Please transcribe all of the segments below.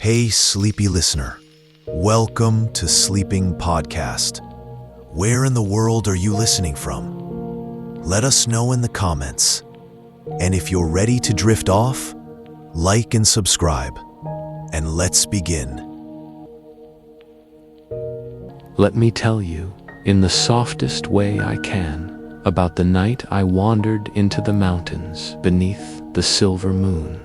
Hey, sleepy listener. Welcome to Sleeping Podcast. Where in the world are you listening from? Let us know in the comments. And if you're ready to drift off, like and subscribe. And let's begin. Let me tell you, in the softest way I can, about the night I wandered into the mountains beneath the silver moon.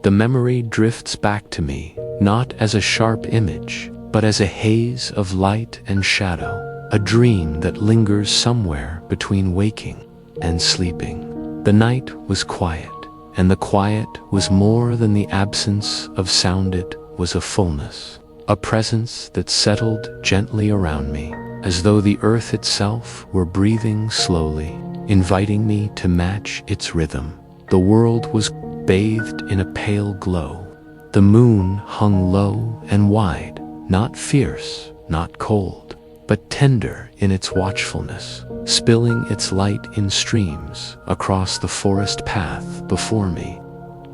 The memory drifts back to me, not as a sharp image, but as a haze of light and shadow, a dream that lingers somewhere between waking and sleeping. The night was quiet, and the quiet was more than the absence of sound. It was a fullness, a presence that settled gently around me, as though the earth itself were breathing slowly, inviting me to match its rhythm. The world was bathed in a pale glow. The moon hung low and wide, not fierce, not cold, but tender in its watchfulness, spilling its light in streams across the forest path before me.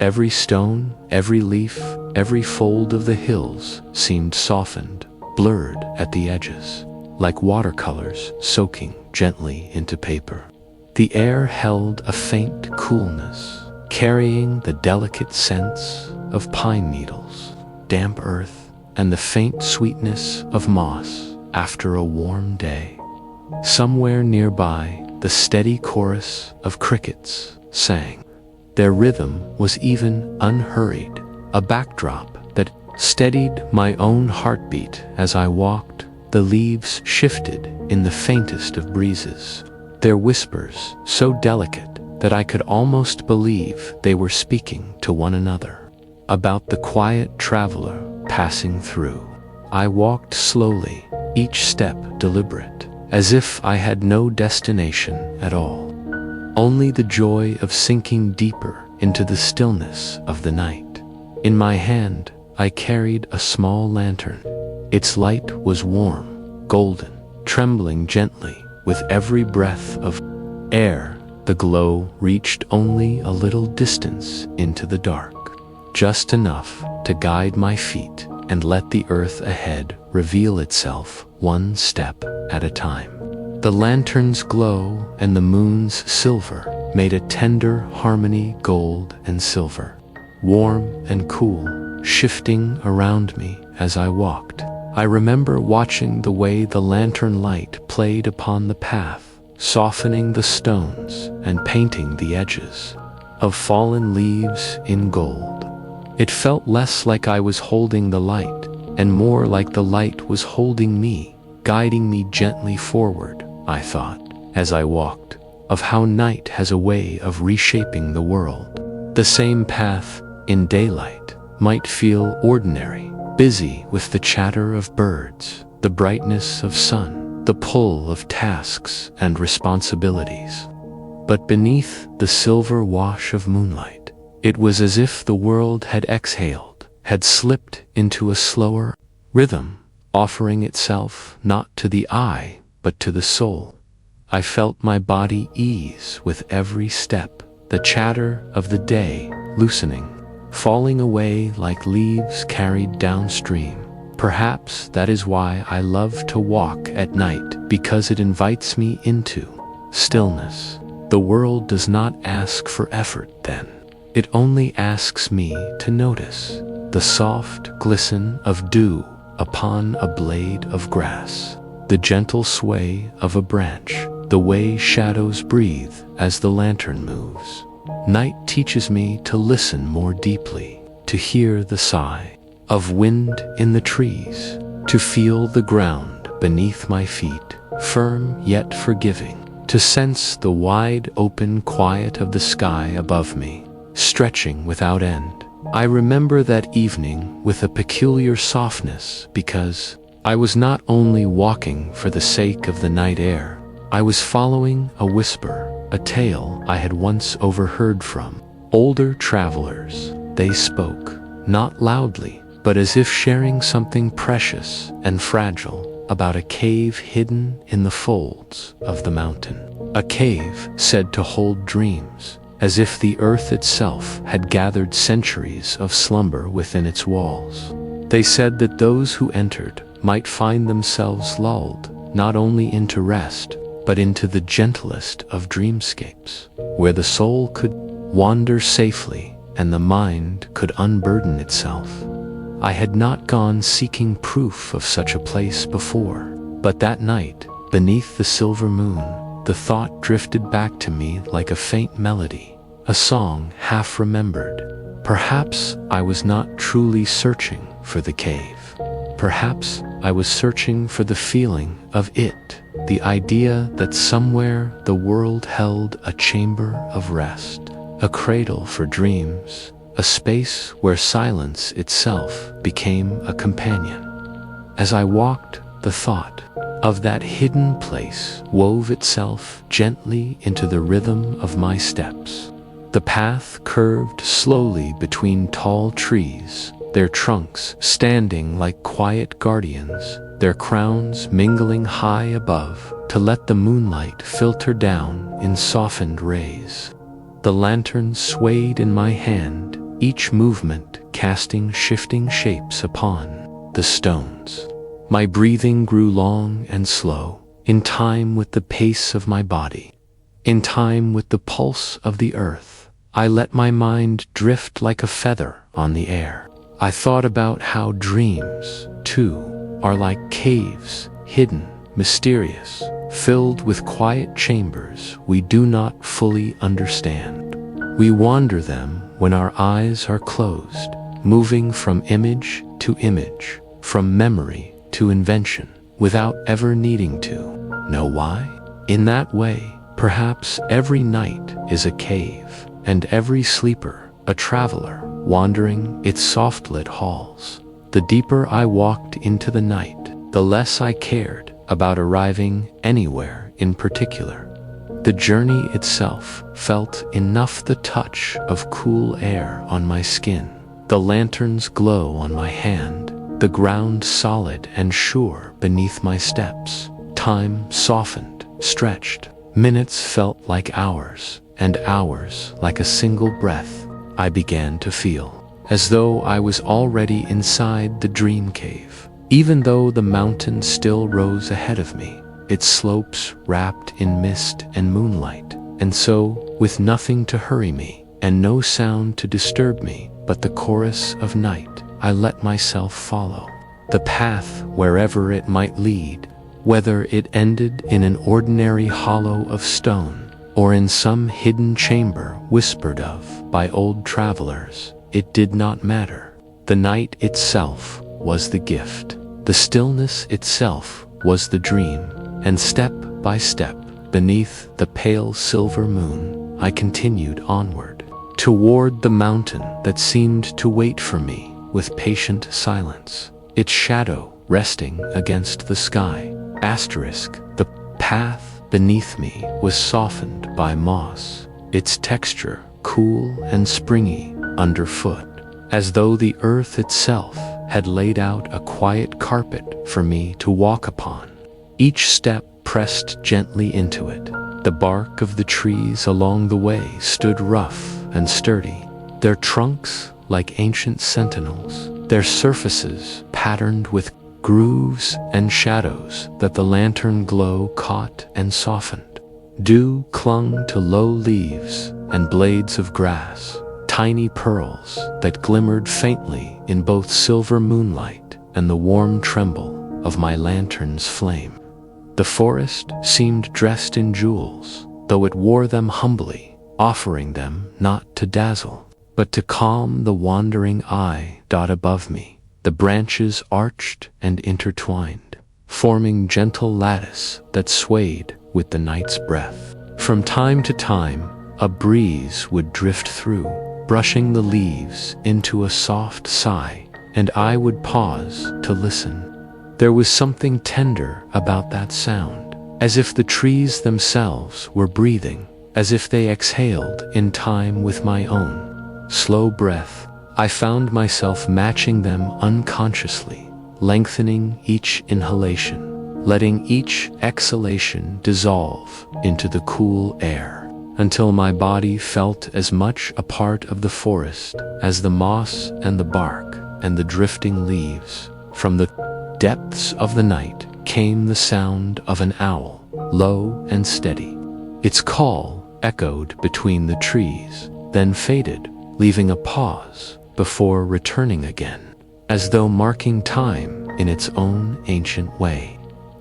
Every stone, every leaf, every fold of the hills seemed softened, blurred at the edges, like watercolors soaking gently into paper. The air held a faint coolness, carrying the delicate scents of pine needles, damp earth, and the faint sweetness of moss after a warm day. Somewhere nearby, the steady chorus of crickets sang. Their rhythm was even unhurried, a backdrop that steadied my own heartbeat as I walked. The leaves shifted in the faintest of breezes, their whispers so delicate that I could almost believe they were speaking to one another, about the quiet traveler passing through. I walked slowly, each step deliberate, as if I had no destination at all, only the joy of sinking deeper into the stillness of the night. In my hand, I carried a small lantern. Its light was warm, golden, trembling gently with every breath of air. The glow reached only a little distance into the dark, just enough to guide my feet and let the earth ahead reveal itself one step at a time. The lantern's glow and the moon's silver made a tender harmony, gold and silver, warm and cool, shifting around me as I walked. I remember watching the way the lantern light played upon the path, softening the stones and painting the edges of fallen leaves in gold. It felt less like I was holding the light and more like the light was holding me, guiding me gently forward. I thought, as I walked, of how night has a way of reshaping the world. The same path in daylight might feel ordinary, busy with the chatter of birds, the brightness of sun, the pull of tasks and responsibilities. But beneath the silver wash of moonlight, it was as if the world had exhaled, had slipped into a slower rhythm, offering itself not to the eye, but to the soul. I felt my body ease with every step, the chatter of the day loosening, falling away like leaves carried downstream. Perhaps that is why I love to walk at night, because it invites me into stillness. The world does not ask for effort then. It only asks me to notice the soft glisten of dew upon a blade of grass, the gentle sway of a branch, the way shadows breathe as the lantern moves. Night teaches me to listen more deeply, to hear the sigh of wind in the trees, to feel the ground beneath my feet, firm yet forgiving, to sense the wide open quiet of the sky above me, stretching without end. I remember that evening with a peculiar softness because I was not only walking for the sake of the night air, I was following a whisper, a tale I had once overheard from older travelers. They spoke, not loudly, but as if sharing something precious and fragile about a cave hidden in the folds of the mountain. A cave said to hold dreams, as if the earth itself had gathered centuries of slumber within its walls. They said that those who entered might find themselves lulled not only into rest, but into the gentlest of dreamscapes, where the soul could wander safely and the mind could unburden itself. I had not gone seeking proof of such a place before, but that night, beneath the silver moon, the thought drifted back to me like a faint melody, a song half remembered. Perhaps I was not truly searching for the cave. Perhaps I was searching for the feeling of it, the idea that somewhere the world held a chamber of rest, a cradle for dreams, a space where silence itself became a companion. As I walked, the thought of that hidden place wove itself gently into the rhythm of my steps. The path curved slowly between tall trees, their trunks standing like quiet guardians, their crowns mingling high above to let the moonlight filter down in softened rays. The lantern swayed in my hand, each movement casting shifting shapes upon the stones. My breathing grew long and slow, in time with the pace of my body, in time with the pulse of the earth. I let my mind drift like a feather on the air. I thought about how dreams, too, are like caves, hidden, mysterious, filled with quiet chambers we do not fully understand. We wander them when our eyes are closed, moving from image to image, from memory to invention, without ever needing to know why. In that way, perhaps every night is a cave, and every sleeper a traveler wandering its soft-lit halls. The deeper I walked into the night, the less I cared about arriving anywhere in particular. The journey itself felt enough, the touch of cool air on my skin, the lantern's glow on my hand, the ground solid and sure beneath my steps. Time softened, stretched. Minutes felt like hours, and hours like a single breath. I began to feel as though I was already inside the dream cave, even though the mountain still rose ahead of me, its slopes wrapped in mist and moonlight. And so, with nothing to hurry me, and no sound to disturb me but the chorus of night, I let myself follow the path wherever it might lead, whether it ended in an ordinary hollow of stone, or in some hidden chamber whispered of by old travelers. It did not matter. The night itself was the gift. The stillness itself was the dream. And step by step, beneath the pale silver moon, I continued onward, toward the mountain that seemed to wait for me with patient silence, its shadow resting against the sky. Asterisk, the path beneath me was softened by moss, its texture cool and springy underfoot, as though the earth itself had laid out a quiet carpet for me to walk upon. Each step pressed gently into it. The bark of the trees along the way stood rough and sturdy, their trunks like ancient sentinels, their surfaces patterned with grooves and shadows that the lantern glow caught and softened. Dew clung to low leaves and blades of grass, tiny pearls that glimmered faintly in both silver moonlight and the warm tremble of my lantern's flame. The forest seemed dressed in jewels, though it wore them humbly, offering them not to dazzle, but to calm the wandering eye. Above me, the branches arched and intertwined, forming gentle lattice that swayed with the night's breath. From time to time, a breeze would drift through, brushing the leaves into a soft sigh, and I would pause to listen. There was something tender about that sound, as if the trees themselves were breathing, as if they exhaled in time with my own slow breath. I found myself matching them unconsciously, lengthening each inhalation, letting each exhalation dissolve into the cool air, until my body felt as much a part of the forest as the moss and the bark. and the drifting leaves. From the depths of the night came the sound of an owl, low and steady. Its call echoed between the trees, then faded, leaving a pause before returning again, as though marking time in its own ancient way.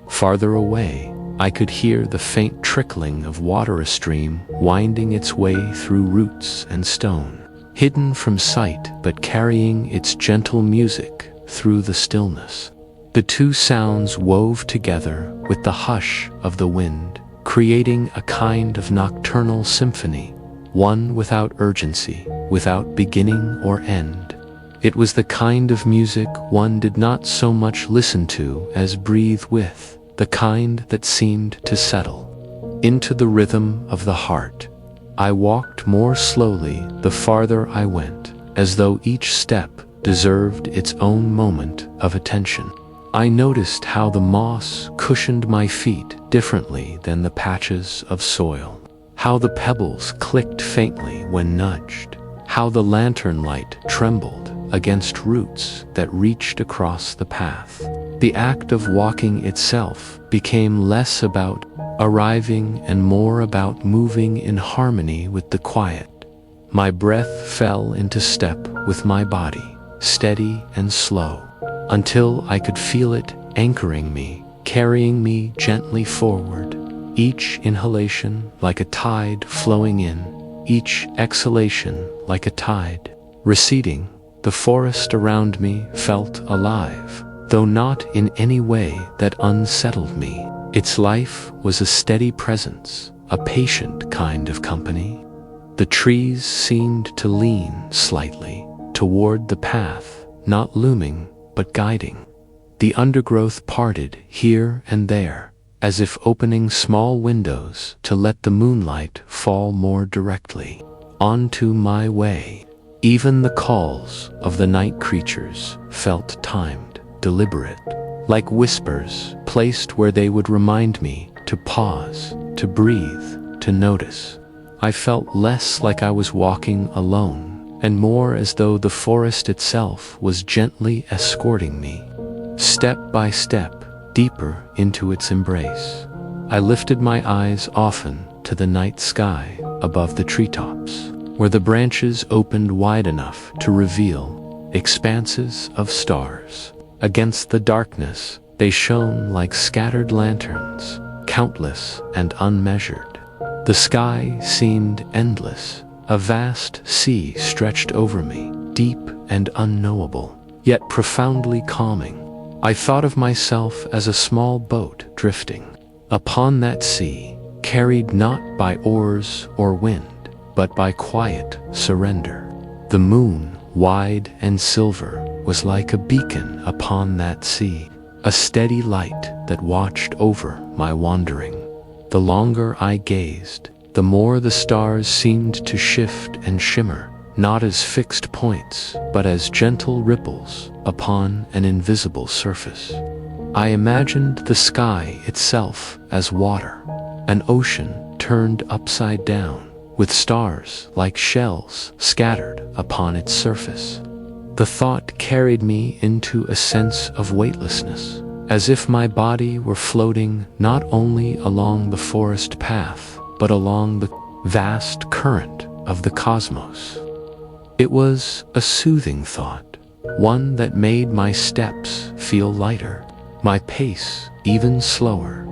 Farther away, I could hear the faint trickling of water, a stream winding its way through roots and stone, hidden from sight but carrying its gentle music through the stillness. The two sounds wove together with the hush of the wind, creating a kind of nocturnal symphony, one without urgency, without beginning or end. It was the kind of music one did not so much listen to as breathe with, the kind that seemed to settle into the rhythm of the heart. I walked more slowly the farther I went, as though each step deserved its own moment of attention. I noticed how the moss cushioned my feet differently than the patches of soil, how the pebbles clicked faintly when nudged, how the lantern light trembled against roots that reached across the path. The act of walking itself became less about arriving and more about moving in harmony with the quiet. My breath fell into step with my body, steady and slow, until I could feel it anchoring me, carrying me gently forward, each inhalation like a tide flowing in, each exhalation like a tide receding. The forest around me felt alive, though not in any way that unsettled me. Its life was a steady presence, a patient kind of company. The trees seemed to lean slightly toward the path, not looming, but guiding. The undergrowth parted here and there, as if opening small windows to let the moonlight fall more directly onto my way. Even the calls of the night creatures felt timed, deliberate, like whispers placed where they would remind me to pause, to breathe, to notice. I felt less like I was walking alone, and more as though the forest itself was gently escorting me, step by step, deeper into its embrace. I lifted my eyes often to the night sky above the treetops, where the branches opened wide enough to reveal expanses of stars. Against the darkness, they shone like scattered lanterns, countless and unmeasured. The sky seemed endless. A vast sea stretched over me, deep and unknowable, yet profoundly calming. I thought of myself as a small boat drifting upon that sea, carried not by oars or wind, but by quiet surrender. The moon, wide and silver, was like a beacon upon that sea, a steady light that watched over my wandering. The longer I gazed, the more the stars seemed to shift and shimmer, not as fixed points, but as gentle ripples upon an invisible surface. I imagined the sky itself as water, an ocean turned upside down, with stars like shells scattered upon its surface. The thought carried me into a sense of weightlessness, as if my body were floating not only along the forest path, but along the vast current of the cosmos. It was a soothing thought, one that made my steps feel lighter, my pace even slower.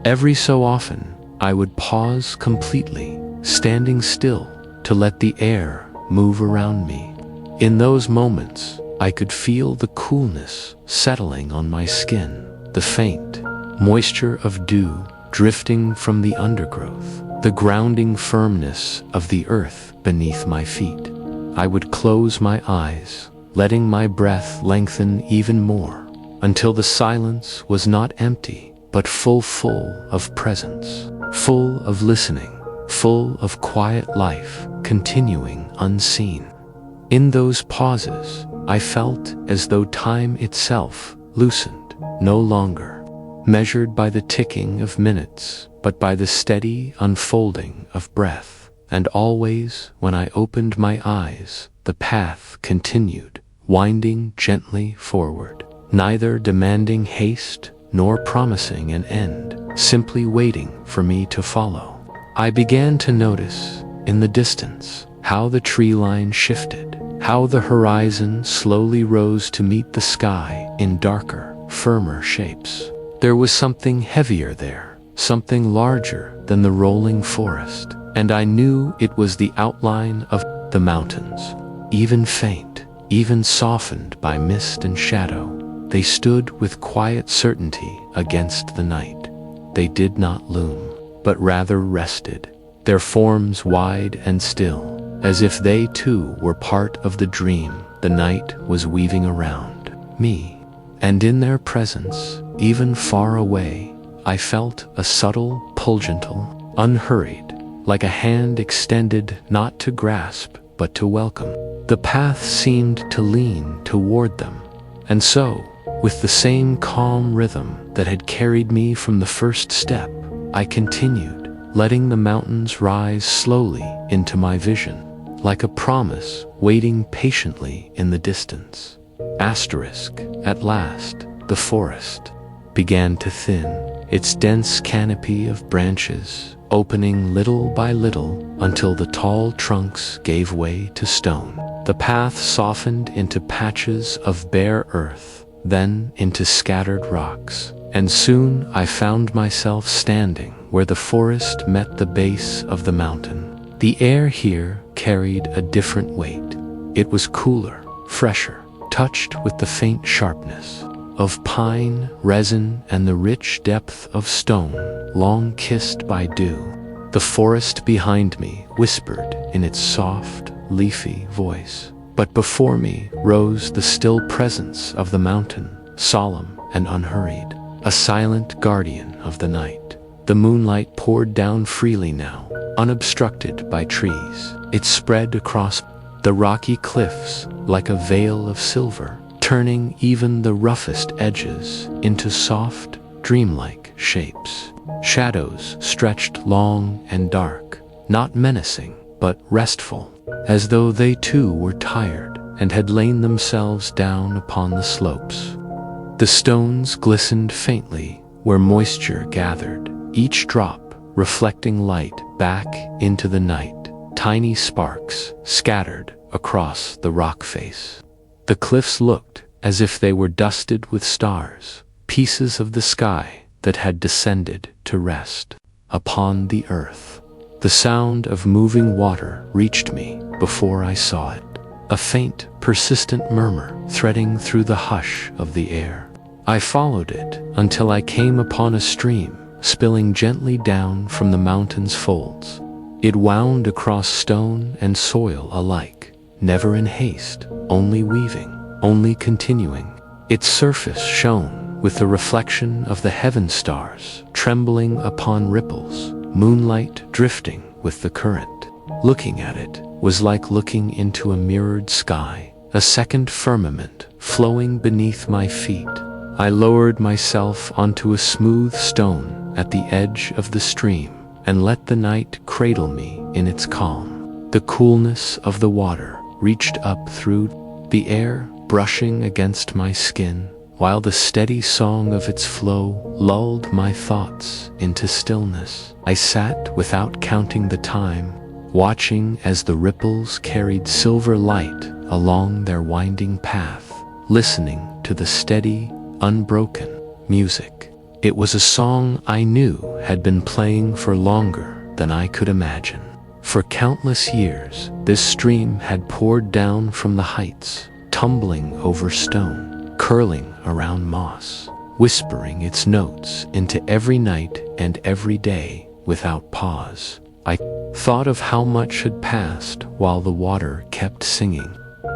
Every so often, I would pause completely, standing still to let the air move around me. In those moments, I could feel the coolness settling on my skin, the faint moisture of dew drifting from the undergrowth, the grounding firmness of the earth beneath my feet. I would close my eyes, letting my breath lengthen even more, until the silence was not empty, but full of presence, full of listening, full of quiet life continuing unseen. In those pauses, I felt as though time itself loosened, no longer measured by the ticking of minutes, but by the steady unfolding of breath. And always, when I opened my eyes, the path continued, winding gently forward, neither demanding haste nor promising an end, simply waiting for me to follow. I began to notice, in the distance, how the tree line shifted, how the horizon slowly rose to meet the sky in darker, firmer shapes. There was something heavier there, something larger than the rolling forest, and I knew it was the outline of the mountains. Even faint, even softened by mist and shadow, they stood with quiet certainty against the night. They did not loom, but rather rested, their forms wide and still, as if they too were part of the dream the night was weaving around me. And in their presence, even far away, I felt a subtle, gentle, unhurried, like a hand extended not to grasp, but to welcome. The path seemed to lean toward them, and so, with the same calm rhythm that had carried me from the first step, I continued, letting the mountains rise slowly into my vision, like a promise waiting patiently in the distance. At last, the forest began to thin, its dense canopy of branches opening little by little until the tall trunks gave way to stone. The path softened into patches of bare earth, then into scattered rocks, and soon I found myself standing where the forest met the base of the mountain. The air here carried a different weight. It was cooler, fresher, touched with the faint sharpness of pine, resin, and the rich depth of stone, long kissed by dew. The forest behind me whispered in its soft, leafy voice, but before me rose the still presence of the mountain, solemn and unhurried, a silent guardian of the night. The moonlight poured down freely now, unobstructed by trees. It spread across the rocky cliffs like a veil of silver, turning even the roughest edges into soft, dreamlike shapes. Shadows stretched long and dark, not menacing, but restful, as though they too were tired and had lain themselves down upon the slopes. The stones glistened faintly where moisture gathered, each drop reflecting light back into the night, tiny sparks scattered across the rock face. The cliffs looked as if they were dusted with stars, pieces of the sky that had descended to rest upon the earth. The sound of moving water reached me before I saw it, a faint, persistent murmur threading through the hush of the air. I followed it until I came upon a stream spilling gently down from the mountain's folds. It wound across stone and soil alike, never in haste, only weaving, only continuing. Its surface shone with the reflection of the heaven stars trembling upon ripples, moonlight drifting with the current. Looking at it was like looking into a mirrored sky, a second firmament flowing beneath my feet. I lowered myself onto a smooth stone at the edge of the stream and let the night cradle me in its calm. The coolness of the water reached up through the air, brushing against my skin, while the steady song of its flow lulled my thoughts into stillness. I sat without counting the time, watching as the ripples carried silver light along their winding path, listening to the steady, unbroken music. It was a song I knew had been playing for longer than I could imagine. For countless years, this stream had poured down from the heights, tumbling over stone, curling around moss, whispering its notes into every night and every day without pause. I thought of how much had passed while the water kept singing.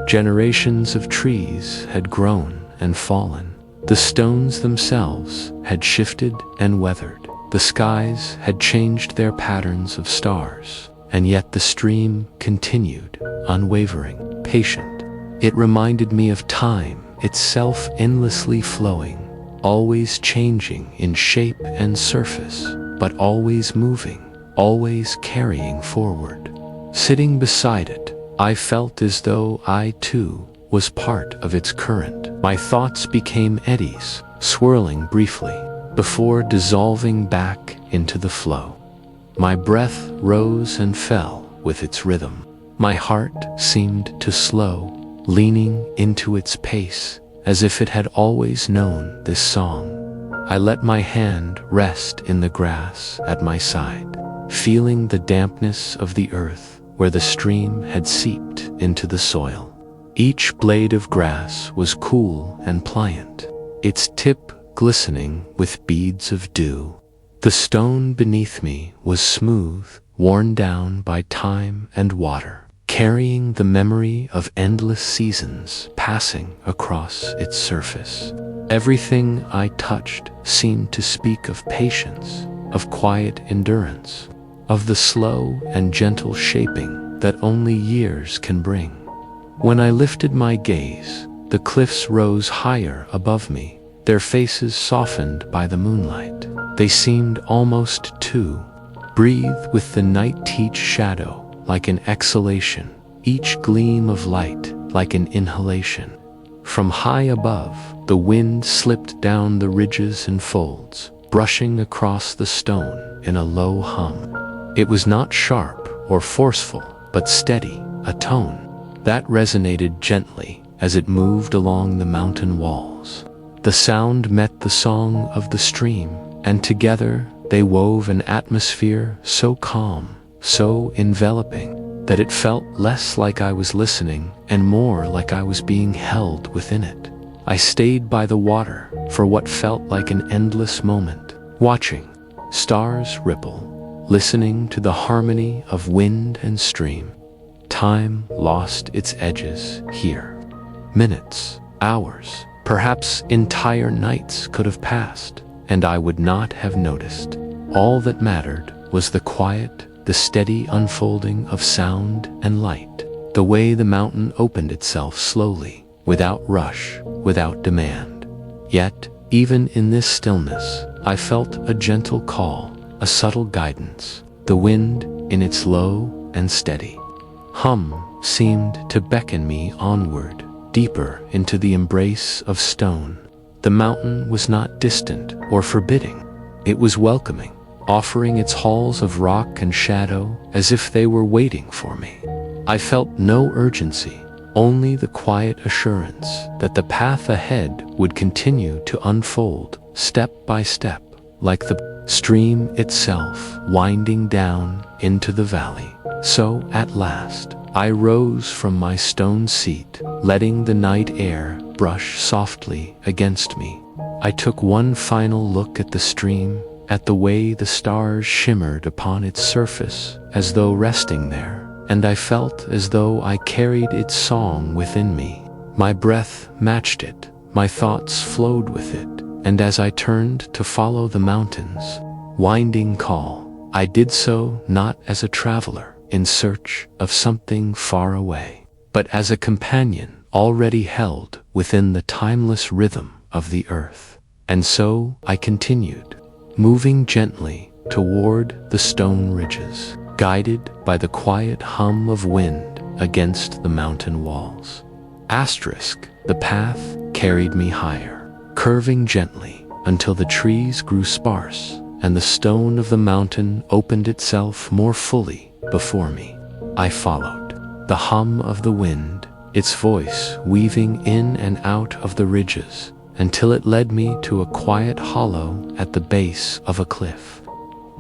Generations of trees had grown and fallen. The stones themselves had shifted and weathered. The skies had changed their patterns of stars, and yet the stream continued, unwavering, patient. It reminded me of time itself, endlessly flowing, always changing in shape and surface, but always moving, always carrying forward. Sitting beside it, I felt as though I too was part of its current. My thoughts became eddies, swirling briefly, before dissolving back into the flow. My breath rose and fell with its rhythm. My heart seemed to slow, leaning into its pace, as if it had always known this song. I let my hand rest in the grass at my side, feeling the dampness of the earth where the stream had seeped into the soil. Each blade of grass was cool and pliant, its tip glistening with beads of dew. The stone beneath me was smooth, worn down by time and water, carrying the memory of endless seasons passing across its surface. Everything I touched seemed to speak of patience, of quiet endurance, of the slow and gentle shaping that only years can bring. When I lifted my gaze, the cliffs rose higher above me, their faces softened by the moonlight. They seemed almost to breathe with the night, each shadow like an exhalation, each gleam of light like an inhalation. From high above, the wind slipped down the ridges and folds, brushing across the stone in a low hum. It was not sharp or forceful, but steady, a tone that resonated gently as it moved along the mountain walls. The sound met the song of the stream, and together they wove an atmosphere so calm, so enveloping, that it felt less like I was listening and more like I was being held within it. I stayed by the water for what felt like an endless moment, watching stars ripple, listening to the harmony of wind and stream. Time lost its edges here. Minutes, hours, perhaps entire nights could have passed, and I would not have noticed. All that mattered was the quiet, the steady unfolding of sound and light, the way the mountain opened itself slowly, without rush, without demand. Yet, even in this stillness, I felt a gentle call, a subtle guidance. The wind, in its low and steady hum, seemed to beckon me onward, deeper into the embrace of stone. The mountain was not distant or forbidding. It was welcoming, offering its halls of rock and shadow as if they were waiting for me. I felt no urgency, only the quiet assurance that the path ahead would continue to unfold step by step, like the stream itself winding down into the valley. So, at last, I rose from my stone seat, letting the night air brush softly against me. I took one final look at the stream, at the way the stars shimmered upon its surface, as though resting there, and I felt as though I carried its song within me. My breath matched it, my thoughts flowed with it, and as I turned to follow the mountain's winding call, I did so not as a traveler in search of something far away, but as a companion already held within the timeless rhythm of the earth. And so I continued, moving gently toward the stone ridges, guided by the quiet hum of wind against the mountain walls. The path carried me higher, curving gently until the trees grew sparse and the stone of the mountain opened itself more fully before me. I followed, the hum of the wind, its voice weaving in and out of the ridges, until it led me to a quiet hollow at the base of a cliff.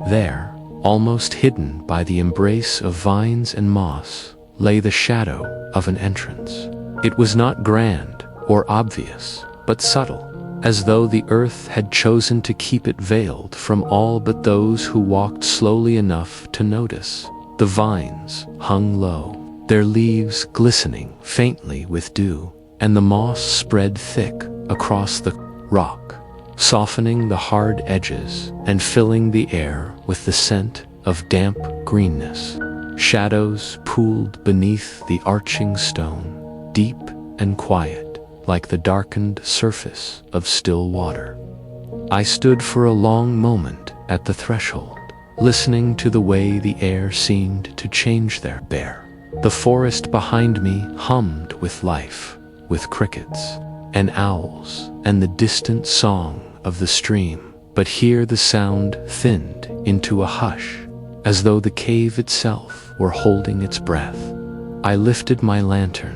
There, almost hidden by the embrace of vines and moss, lay the shadow of an entrance. It was not grand or obvious, but subtle, as though the earth had chosen to keep it veiled from all but those who walked slowly enough to notice. The vines hung low, their leaves glistening faintly with dew, and the moss spread thick across the rock, softening the hard edges and filling the air with the scent of damp greenness. Shadows pooled beneath the arching stone, deep and quiet, like the darkened surface of still water. I stood for a long moment at the threshold, listening to the way the air seemed to change there. The forest behind me hummed with life, with crickets and owls and the distant song of the stream. But here the sound thinned into a hush, as though the cave itself were holding its breath. I lifted my lantern,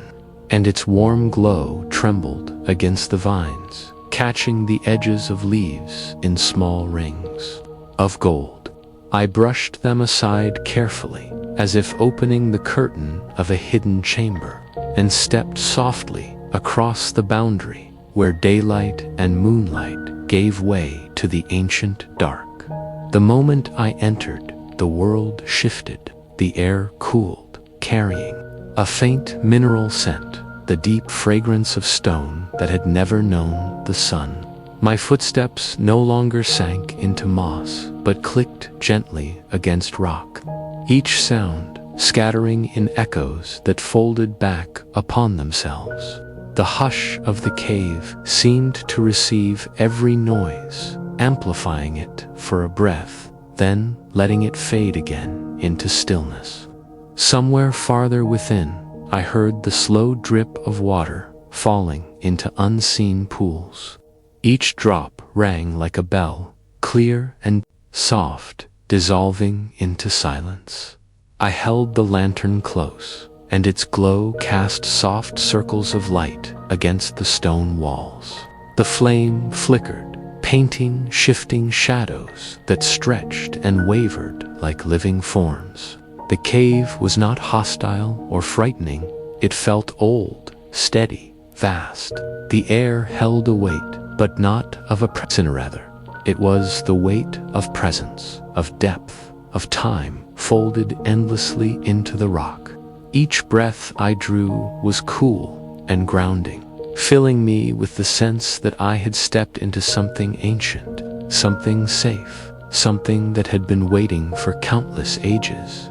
and its warm glow trembled against the vines, catching the edges of leaves in small rings of gold. I brushed them aside carefully, as if opening the curtain of a hidden chamber, and stepped softly across the boundary where daylight and moonlight gave way to the ancient dark. The moment I entered, the world shifted. The air cooled, carrying a faint mineral scent, the deep fragrance of stone that had never known the sun. My footsteps no longer sank into moss, but clicked gently against rock, each sound scattering in echoes that folded back upon themselves. The hush of the cave seemed to receive every noise, amplifying it for a breath, then letting it fade again into stillness. Somewhere farther within, I heard the slow drip of water falling into unseen pools. Each drop rang like a bell, clear and soft, dissolving into silence. I held the lantern close, and its glow cast soft circles of light against the stone walls. The flame flickered, painting shifting shadows that stretched and wavered like living forms. The cave was not hostile or frightening. It felt old, steady, vast. The air held a weight, but not of a presence. Rather, it was the weight of presence, of depth, of time, folded endlessly into the rock. Each breath I drew was cool and grounding, filling me with the sense that I had stepped into something ancient, something safe, something that had been waiting for countless ages.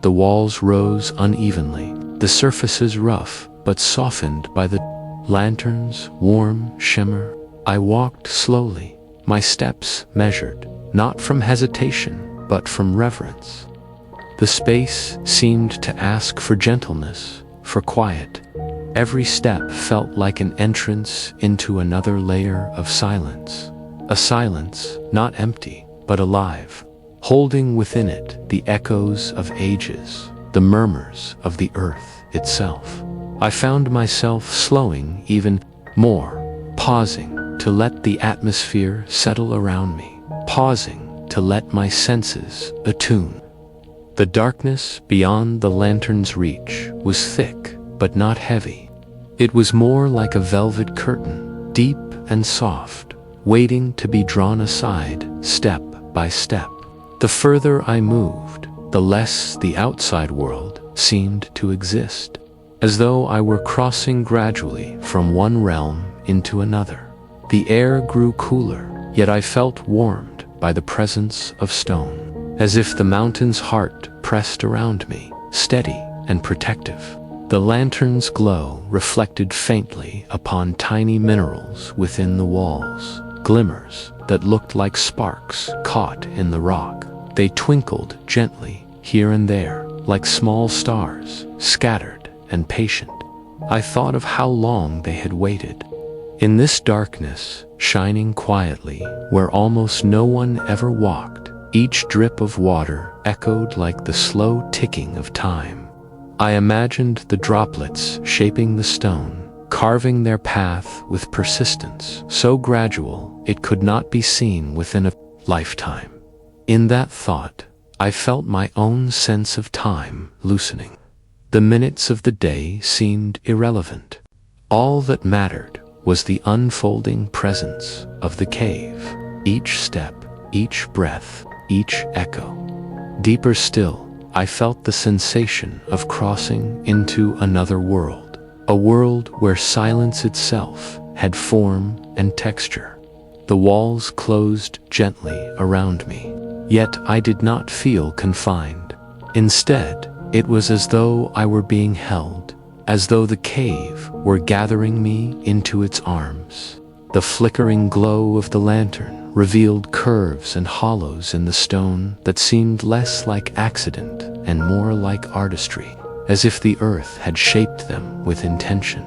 The walls rose unevenly, the surfaces rough but softened by the lantern's warm shimmer. I walked slowly, my steps measured, not from hesitation but from reverence. The space seemed to ask for gentleness, for quiet. Every step felt like an entrance into another layer of silence. A silence not empty, but alive, holding within it the echoes of ages, the murmurs of the earth itself. I found myself slowing even more, pausing to let the atmosphere settle around me, pausing to let my senses attune. The darkness beyond the lantern's reach was thick, but not heavy. It was more like a velvet curtain, deep and soft, waiting to be drawn aside step by step. The further I moved, the less the outside world seemed to exist, as though I were crossing gradually from one realm into another. The air grew cooler, yet I felt warmed by the presence of stone, as if the mountain's heart pressed around me, steady and protective. The lantern's glow reflected faintly upon tiny minerals within the walls, glimmers that looked like sparks caught in the rock. They twinkled gently here and there, like small stars, scattered and patient. I thought of how long they had waited. In this darkness, shining quietly, where almost no one ever walked, each drip of water echoed like the slow ticking of time. I imagined the droplets shaping the stone, carving their path with persistence so gradual it could not be seen within a lifetime. In that thought, I felt my own sense of time loosening. The minutes of the day seemed irrelevant. All that mattered was the unfolding presence of the cave, each step, each breath, each echo. Deeper still, I felt the sensation of crossing into another world, a world where silence itself had form and texture. The walls closed gently around me, yet I did not feel confined. Instead, it was as though I were being held, as though the cave were gathering me into its arms. The flickering glow of the lantern revealed curves and hollows in the stone that seemed less like accident and more like artistry. as if the earth had shaped them with intention.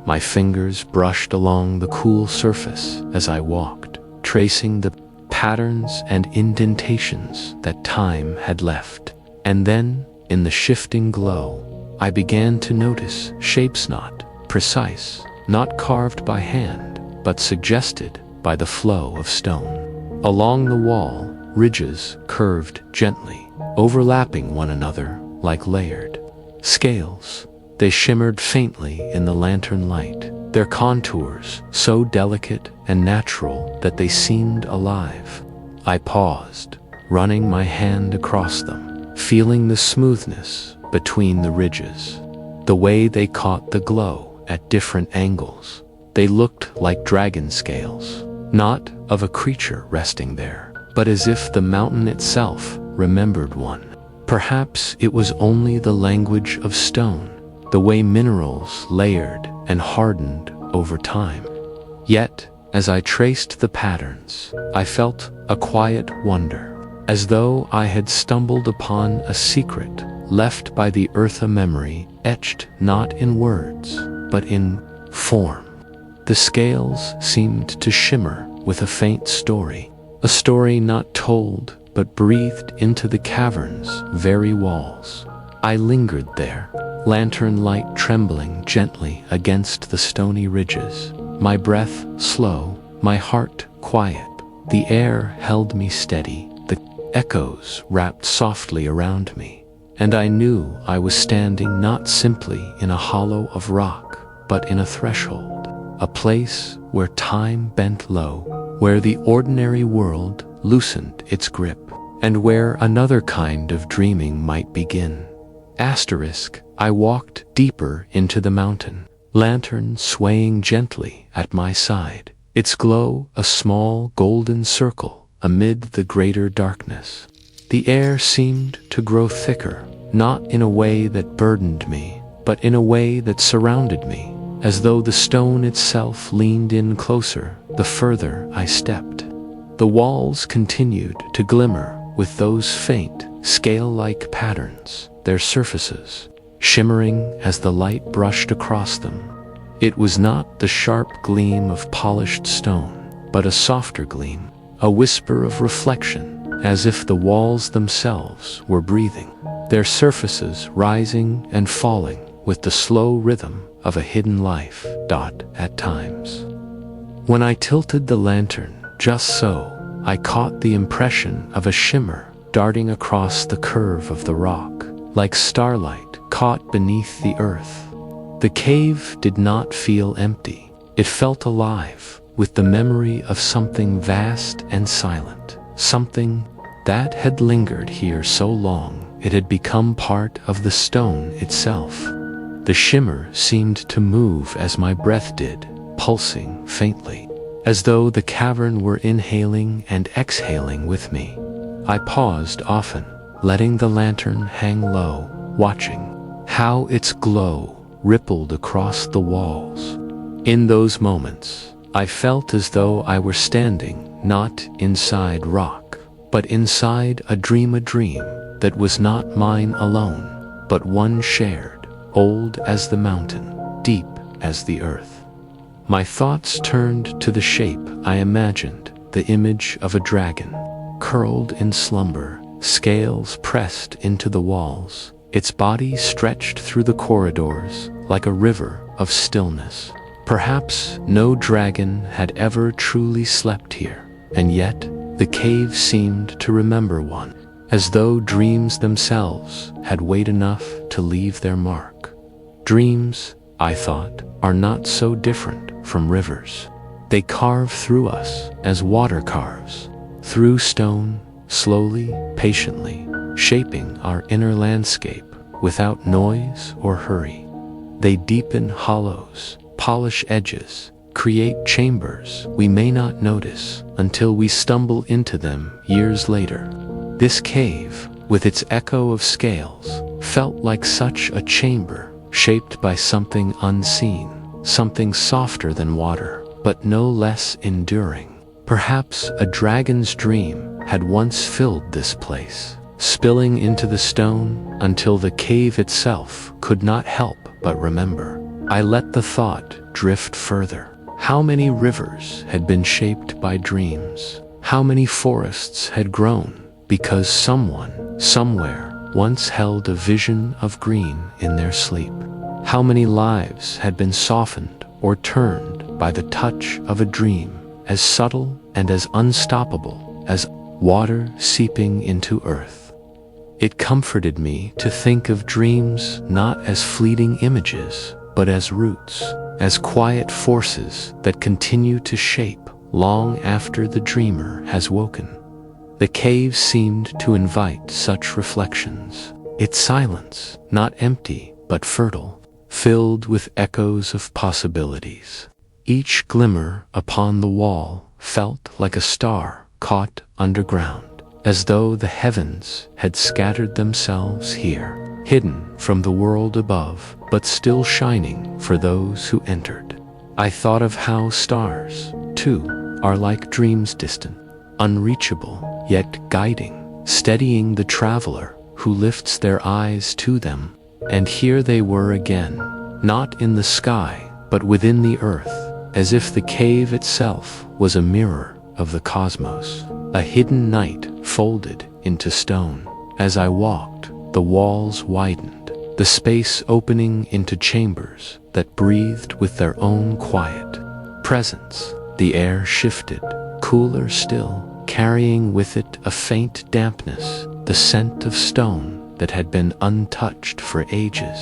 My fingers brushed along the cool surface as I walked, tracing the patterns and indentations that time had left. And then, in the shifting glow, I began to notice shapes not precise, not carved by hand, but suggested by the flow of stone. Along the wall, ridges curved gently, overlapping one another like layered scales. They shimmered faintly in the lantern light, their contours so delicate and natural that they seemed alive. I paused, running my hand across them, feeling the smoothness between the ridges, the way they caught the glow at different angles. They looked like dragon scales, not of a creature resting there, but as if the mountain itself remembered one. Perhaps it was only the language of stone, the way minerals layered and hardened over time. Yet, as I traced the patterns, I felt a quiet wonder, as though I had stumbled upon a secret left by the earth, a memory etched not in words, but in form. The scales seemed to shimmer with a faint story, a story not told but breathed into the cavern's very walls. I lingered there, lantern light trembling gently against the stony ridges, my breath slow, my heart quiet. The air held me steady, the echoes wrapped softly around me, and I knew I was standing not simply in a hollow of rock, but in a threshold, a place where time bent low, where the ordinary world loosened its grip, and where another kind of dreaming might begin. I walked deeper into the mountain, lantern swaying gently at my side, its glow a small golden circle amid the greater darkness. The air seemed to grow thicker, not in a way that burdened me, but in a way that surrounded me, as though the stone itself leaned in closer the further I stepped. The walls continued to glimmer with those faint, scale-like patterns, their surfaces shimmering as the light brushed across them. It was not the sharp gleam of polished stone, but a softer gleam, a whisper of reflection, as if the walls themselves were breathing, their surfaces rising and falling with the slow rhythm of a hidden life. At times, when I tilted the lantern just so, I caught the impression of a shimmer darting across the curve of the rock, like starlight caught beneath the earth. The cave did not feel empty. It felt alive with the memory of something vast and silent, something that had lingered here so long it had become part of the stone itself. The shimmer seemed to move as my breath did, pulsing faintly, as though the cavern were inhaling and exhaling with me. I paused often, letting the lantern hang low, watching how its glow rippled across the walls. In those moments, I felt as though I were standing not inside rock, but inside a dream that was not mine alone, but one shared, old as the mountain, deep as the earth. My thoughts turned to the shape I imagined, the image of a dragon, curled in slumber, scales pressed into the walls, its body stretched through the corridors like a river of stillness. Perhaps no dragon had ever truly slept here, and yet the cave seemed to remember one, as though dreams themselves had weighed enough to leave their mark. Dreams, I thought, are not so different from rivers. They carve through us as water carves, through stone, slowly, patiently, shaping our inner landscape without noise or hurry. They deepen hollows, polish edges, create chambers we may not notice until we stumble into them years later. This cave, with its echo of scales, felt like such a chamber, shaped by something unseen, something softer than water, but no less enduring. Perhaps a dragon's dream had once filled this place, spilling into the stone until the cave itself could not help but remember. I let the thought drift further. How many rivers had been shaped by dreams? How many forests had grown because someone, somewhere, once held a vision of green in their sleep? How many lives had been softened or turned by the touch of a dream as subtle and as unstoppable as water seeping into earth? It comforted me to think of dreams not as fleeting images, but as roots, as quiet forces that continue to shape long after the dreamer has woken. The cave seemed to invite such reflections. Its silence, not empty but fertile, filled with echoes of possibilities. Each glimmer upon the wall felt like a star caught underground, as though the heavens had scattered themselves here, hidden from the world above, but still shining for those who entered. I thought of how stars, too, are like dreams, distant, unreachable, yet guiding, steadying the traveler who lifts their eyes to them. And here they were again, not in the sky, but within the earth, as if the cave itself was a mirror of the cosmos, a hidden night folded into stone. As I walked, the walls widened, the space opening into chambers that breathed with their own quiet presence. The air shifted, cooler still, carrying with it a faint dampness, the scent of stone that had been untouched for ages.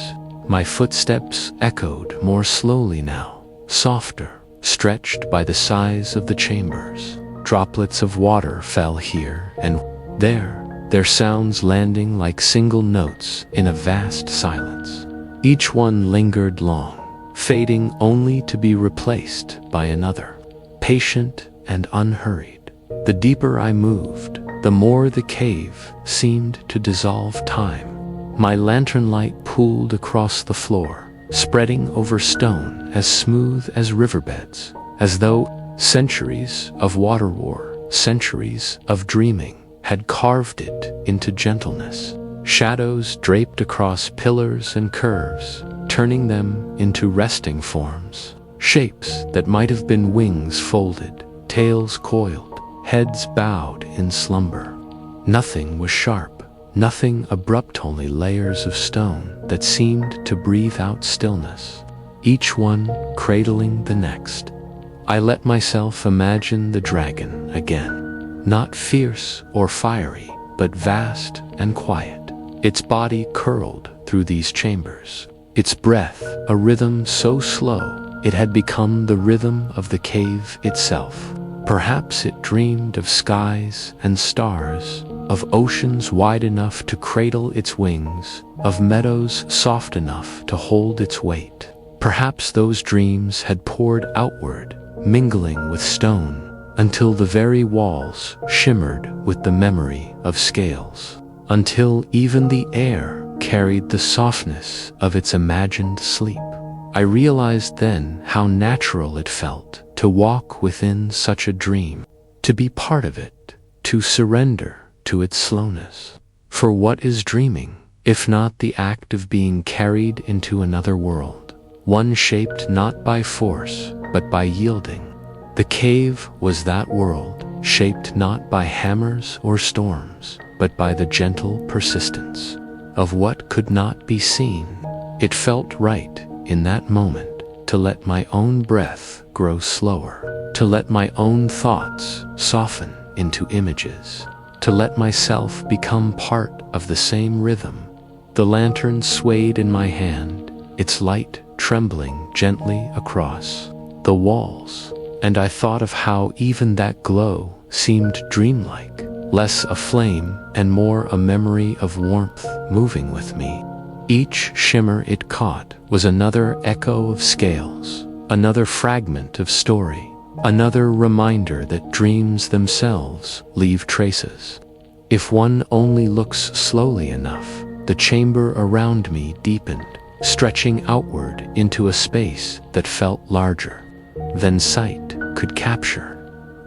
My footsteps echoed more slowly now, softer, stretched by the size of the chambers. Droplets of water fell here and there, their sounds landing like single notes in a vast silence. Each one lingered long, fading only to be replaced by another, patient and unhurried. The deeper I moved, the more the cave seemed to dissolve time. My lantern light pooled across the floor, spreading over stone as smooth as riverbeds, as though centuries of water war, centuries of dreaming, had carved it into gentleness. Shadows draped across pillars and curves, turning them into resting forms, shapes that might have been wings folded, tails coiled, heads bowed in slumber. Nothing was sharp, nothing abrupt, only layers of stone that seemed to breathe out stillness, each one cradling the next. I let myself imagine the dragon again, not fierce or fiery, but vast and quiet, its body curled through these chambers, its breath a rhythm so slow it had become the rhythm of the cave itself. Perhaps it dreamed of skies and stars, of oceans wide enough to cradle its wings, of meadows soft enough to hold its weight. Perhaps those dreams had poured outward, mingling with stone, until the very walls shimmered with the memory of scales, until even the air carried the softness of its imagined sleep. I realized then how natural it felt to walk within such a dream, to be part of it, to surrender to its slowness. For what is dreaming, if not the act of being carried into another world, one shaped not by force, but by yielding? The cave was that world, shaped not by hammers or storms, but by the gentle persistence of what could not be seen. It felt right in that moment to let my own breath grow slower, to let my own thoughts soften into images, to let myself become part of the same rhythm. The lantern swayed in my hand, its light trembling gently across the walls, and I thought of how even that glow seemed dreamlike, less a flame and more a memory of warmth moving with me. Each shimmer it caught was another echo of scales, another fragment of story, another reminder that dreams themselves leave traces. If one only looks slowly enough, the chamber around me deepened, stretching outward into a space that felt larger than sight could capture.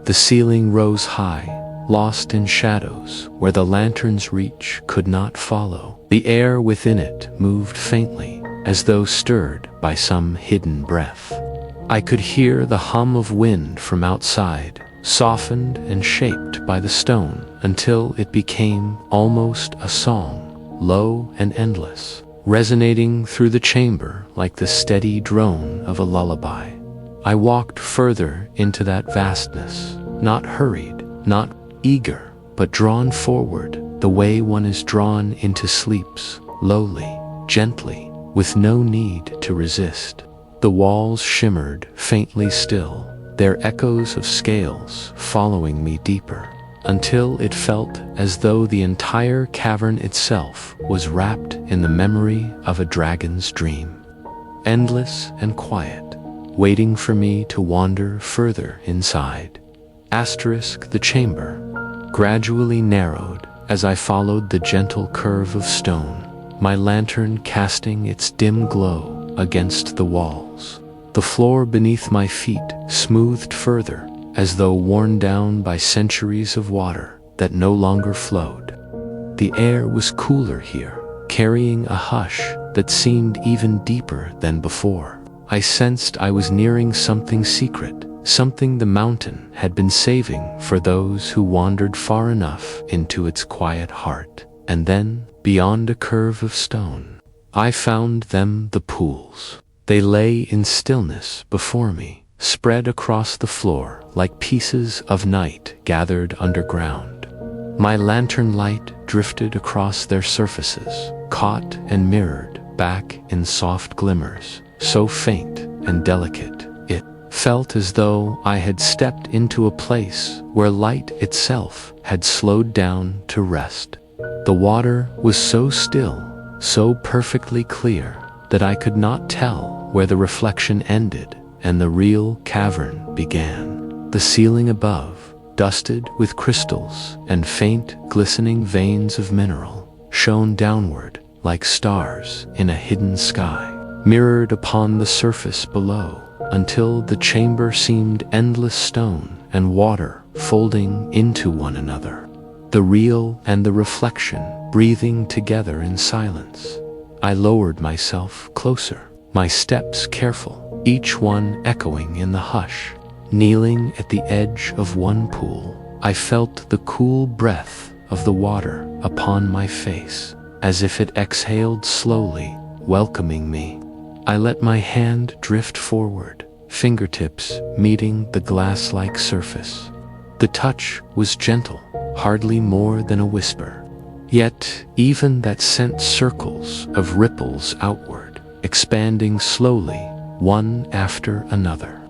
The ceiling rose high, lost in shadows where the lantern's reach could not follow. The air within it moved faintly, as though stirred by some hidden breath. I could hear the hum of wind from outside, softened and shaped by the stone until it became almost a song, low and endless, resonating through the chamber like the steady drone of a lullaby. I walked further into that vastness, not hurried, not eager, but drawn forward the way one is drawn into sleeps, lowly, gently, with no need to resist. The walls shimmered faintly still, their echoes of scales following me deeper, until it felt as though the entire cavern itself was wrapped in the memory of a dragon's dream, endless and quiet, waiting for me to wander further inside. The chamber gradually narrowed as I followed the gentle curve of stone, my lantern casting its dim glow against the walls. The floor beneath my feet smoothed further, as though worn down by centuries of water that no longer flowed. The air was cooler here, carrying a hush that seemed even deeper than before. I sensed I was nearing something secret, something the mountain had been saving for those who wandered far enough into its quiet heart. And then, beyond a curve of stone, I found them, the pools. They lay in stillness before me, spread across the floor like pieces of night gathered underground. My lantern light drifted across their surfaces, caught and mirrored back in soft glimmers, so faint and delicate, it felt as though I had stepped into a place where light itself had slowed down to rest. The water was so still, so perfectly clear, that I could not tell where the reflection ended and the real cavern began. The ceiling above, dusted with crystals and faint glistening veins of mineral, shone downward like stars in a hidden sky, mirrored upon the surface below, until the chamber seemed endless stone and water folding into one another, the real and the reflection breathing together in silence. I lowered myself closer, my steps careful, each one echoing in the hush. Kneeling at the edge of one pool, I felt the cool breath of the water upon my face, as if it exhaled slowly, welcoming me. I let my hand drift forward, fingertips meeting the glass-like surface. The touch was gentle, hardly more than a whisper. Yet even that sent circles of ripples outward, expanding slowly, one after another.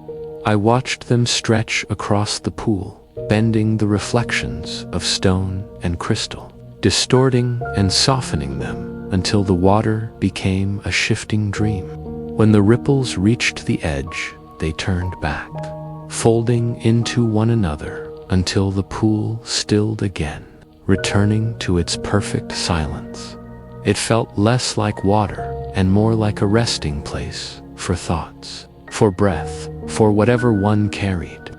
I watched them stretch across the pool, bending the reflections of stone and crystal, distorting and softening them until the water became a shifting dream. When the ripples reached the edge, they turned back, folding into one another until the pool stilled again, returning to its perfect silence. It felt less like water and more like a resting place for thoughts, for breath, for whatever one carried.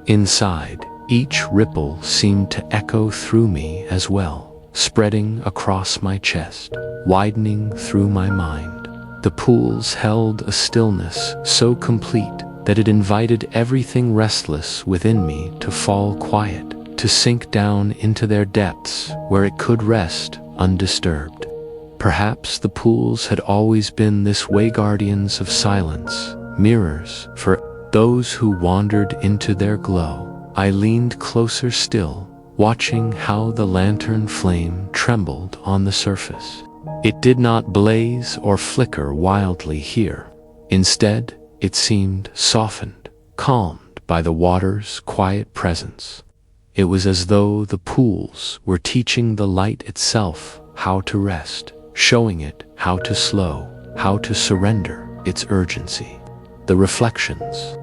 Inside, each ripple seemed to echo through me as well, spreading across my chest, widening through my mind. The pools held a stillness so complete that it invited everything restless within me to fall quiet, to sink down into their depths where it could rest undisturbed. Perhaps the pools had always been this way, guardians of silence, mirrors for those who wandered into their glow. I leaned closer still, watching how the lantern flame trembled on the surface. It did not blaze or flicker wildly here. Instead, it seemed softened, calmed by the water's quiet presence. It was as though the pools were teaching the light itself how to rest, showing it how to slow, how to surrender its urgency. The reflections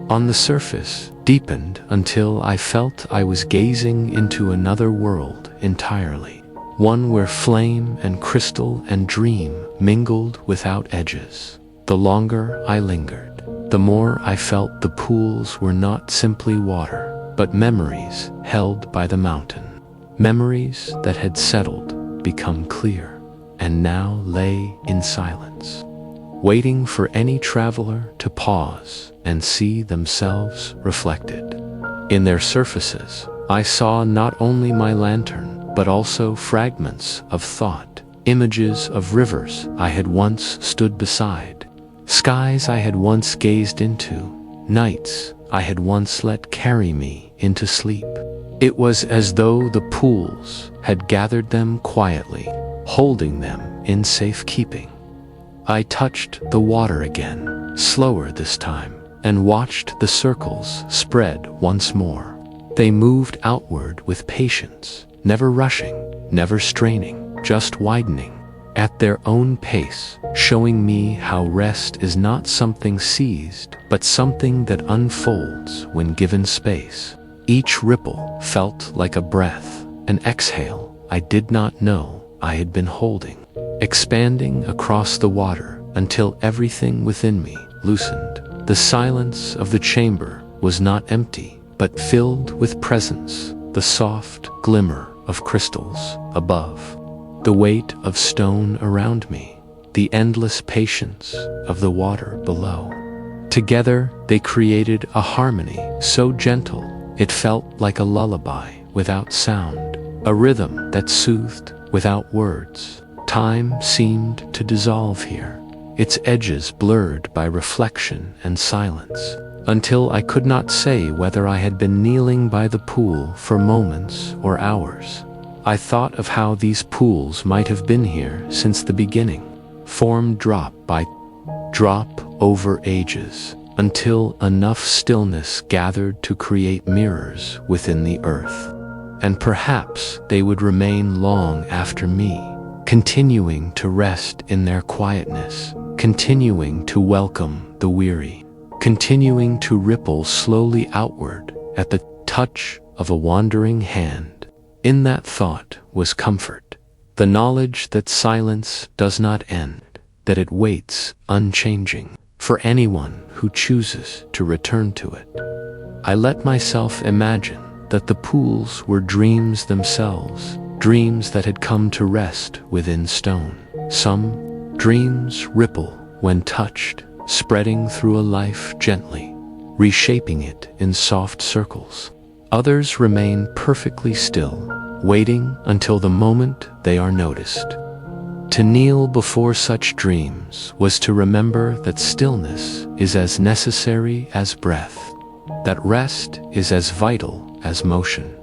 on the surface deepened until I felt I was gazing into another world entirely, one where flame and crystal and dream mingled without edges. The longer I lingered, the more I felt the pools were not simply water. but memories held by the mountain. Memories that had settled, become clear, and now lay in silence, waiting for any traveler to pause and see themselves reflected. In their surfaces, I saw not only my lantern, but also fragments of thought, images of rivers I had once stood beside, skies I had once gazed into, nights I had once let carry me into sleep. It was as though the pools had gathered them quietly, holding them in safekeeping. I touched the water again, slower this time, and watched the circles spread once more. They moved outward with patience, never rushing, never straining, just widening at their own pace, showing me how rest is not something seized, but something that unfolds when given space. Each ripple felt like a breath, an exhale I did not know I had been holding, expanding across the water until everything within me loosened. The silence of the chamber was not empty, but filled with presence, the soft glimmer of crystals above, the weight of stone around me, the endless patience of the water below. Together, they created a harmony so gentle it felt like a lullaby without sound, a rhythm that soothed without words. Time seemed to dissolve here, its edges blurred by reflection and silence, until I could not say whether I had been kneeling by the pool for moments or hours. I thought of how these pools might have been here since the beginning, formed drop by drop over ages, until enough stillness gathered to create mirrors within the earth. And perhaps they would remain long after me, continuing to rest in their quietness, continuing to welcome the weary, continuing to ripple slowly outward at the touch of a wandering hand. In that thought was comfort, the knowledge that silence does not end, that it waits unchanging for anyone who chooses to return to it. I let myself imagine that the pools were dreams themselves, dreams that had come to rest within stone. Some dreams ripple when touched, spreading through a life gently, reshaping it in soft circles. Others remain perfectly still, waiting until the moment they are noticed. To kneel before such dreams was to remember that stillness is as necessary as breath, that rest is as vital as motion.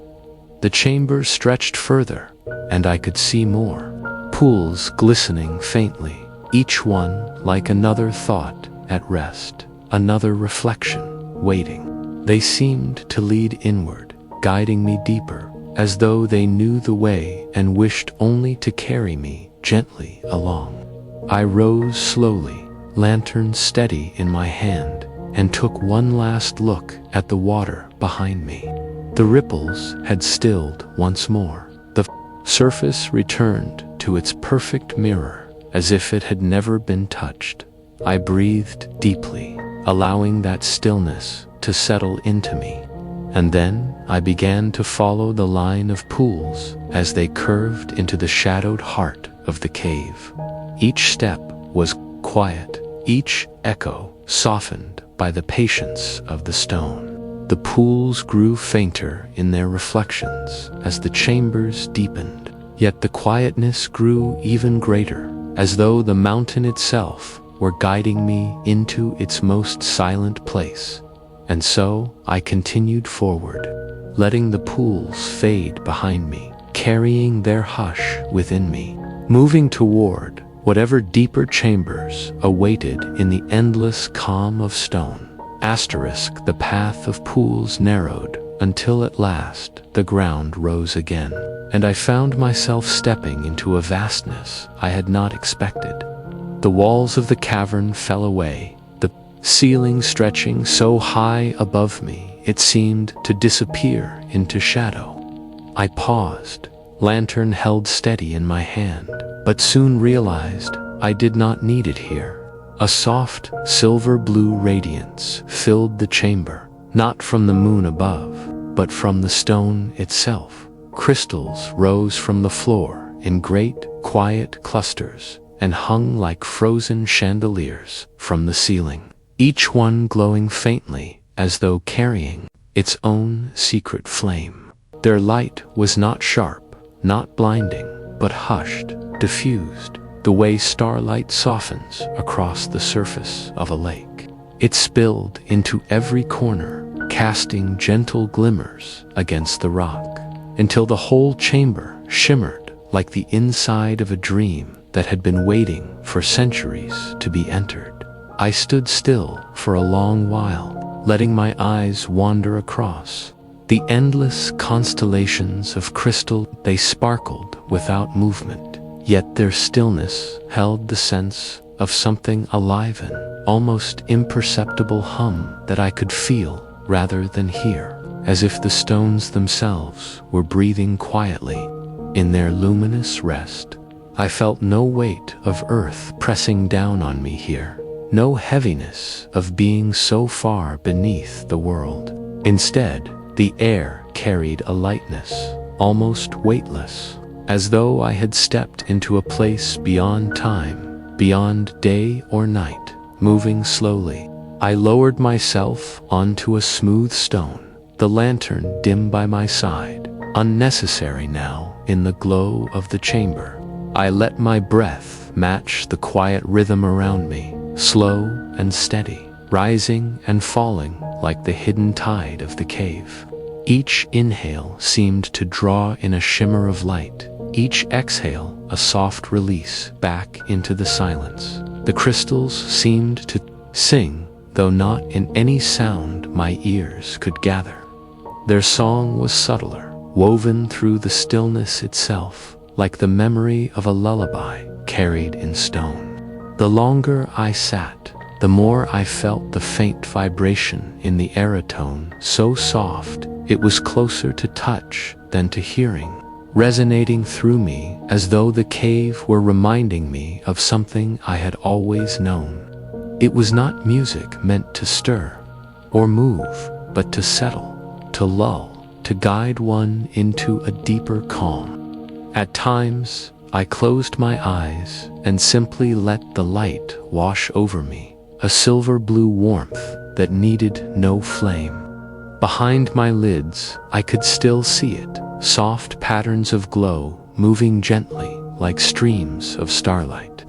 The chamber stretched further, and I could see more, pools glistening faintly, each one like another thought at rest, another reflection waiting. They seemed to lead inward, guiding me deeper, as though they knew the way and wished only to carry me gently along. I rose slowly, lantern steady in my hand, and took one last look at the water behind me. The ripples had stilled once more. The surface returned to its perfect mirror, as if it had never been touched. I breathed deeply, allowing that stillness to settle into me. And then I began to follow the line of pools as they curved into the shadowed heart of the cave. Each step was quiet, each echo softened by the patience of the stone. The pools grew fainter in their reflections as the chambers deepened, yet the quietness grew even greater, as though the mountain itself were guiding me into its most silent place. And so I continued forward, letting the pools fade behind me, carrying their hush within me, moving toward whatever deeper chambers awaited in the endless calm of stone. The path of pools narrowed until at last the ground rose again, and I found myself stepping into a vastness I had not expected. The walls of the cavern fell away, the ceiling stretching so high above me it seemed to disappear into shadow. I paused, lantern held steady in my hand, but soon realized I did not need it here. A soft, silver-blue radiance filled the chamber, not from the moon above, but from the stone itself. Crystals rose from the floor in great, quiet clusters and hung like frozen chandeliers from the ceiling, each one glowing faintly as though carrying its own secret flame. Their light was not sharp, not blinding, but hushed, diffused, the way starlight softens across the surface of a lake. It spilled into every corner, casting gentle glimmers against the rock, until the whole chamber shimmered like the inside of a dream that had been waiting for centuries to be entered. I stood still for a long while, letting my eyes wander across the endless constellations of crystal. They sparkled without movement, yet their stillness held the sense of something alive, an almost imperceptible hum that I could feel rather than hear, as if the stones themselves were breathing quietly in their luminous rest. I felt no weight of earth pressing down on me here, no heaviness of being so far beneath the world. Instead, the air carried a lightness, almost weightless, as though I had stepped into a place beyond time, beyond day or night, moving slowly. I lowered myself onto a smooth stone, the lantern dim by my side, unnecessary now in the glow of the chamber. I let my breath match the quiet rhythm around me, slow and steady, rising and falling like the hidden tide of the cave. Each inhale seemed to draw in a shimmer of light, each exhale a soft release back into the silence. The crystals seemed to sing, though not in any sound my ears could gather. Their song was subtler, woven through the stillness itself, like the memory of a lullaby carried in stone. The longer I sat, the more I felt the faint vibration in the aeratone, so soft it was closer to touch than to hearing, resonating through me as though the cave were reminding me of something I had always known. It was not music meant to stir or move, but to settle, to lull, to guide one into a deeper calm. At times, I closed my eyes and simply let the light wash over me, a silver blue warmth that needed no flame. Behind my lids, I could still see it, soft patterns of glow moving gently like streams of starlight.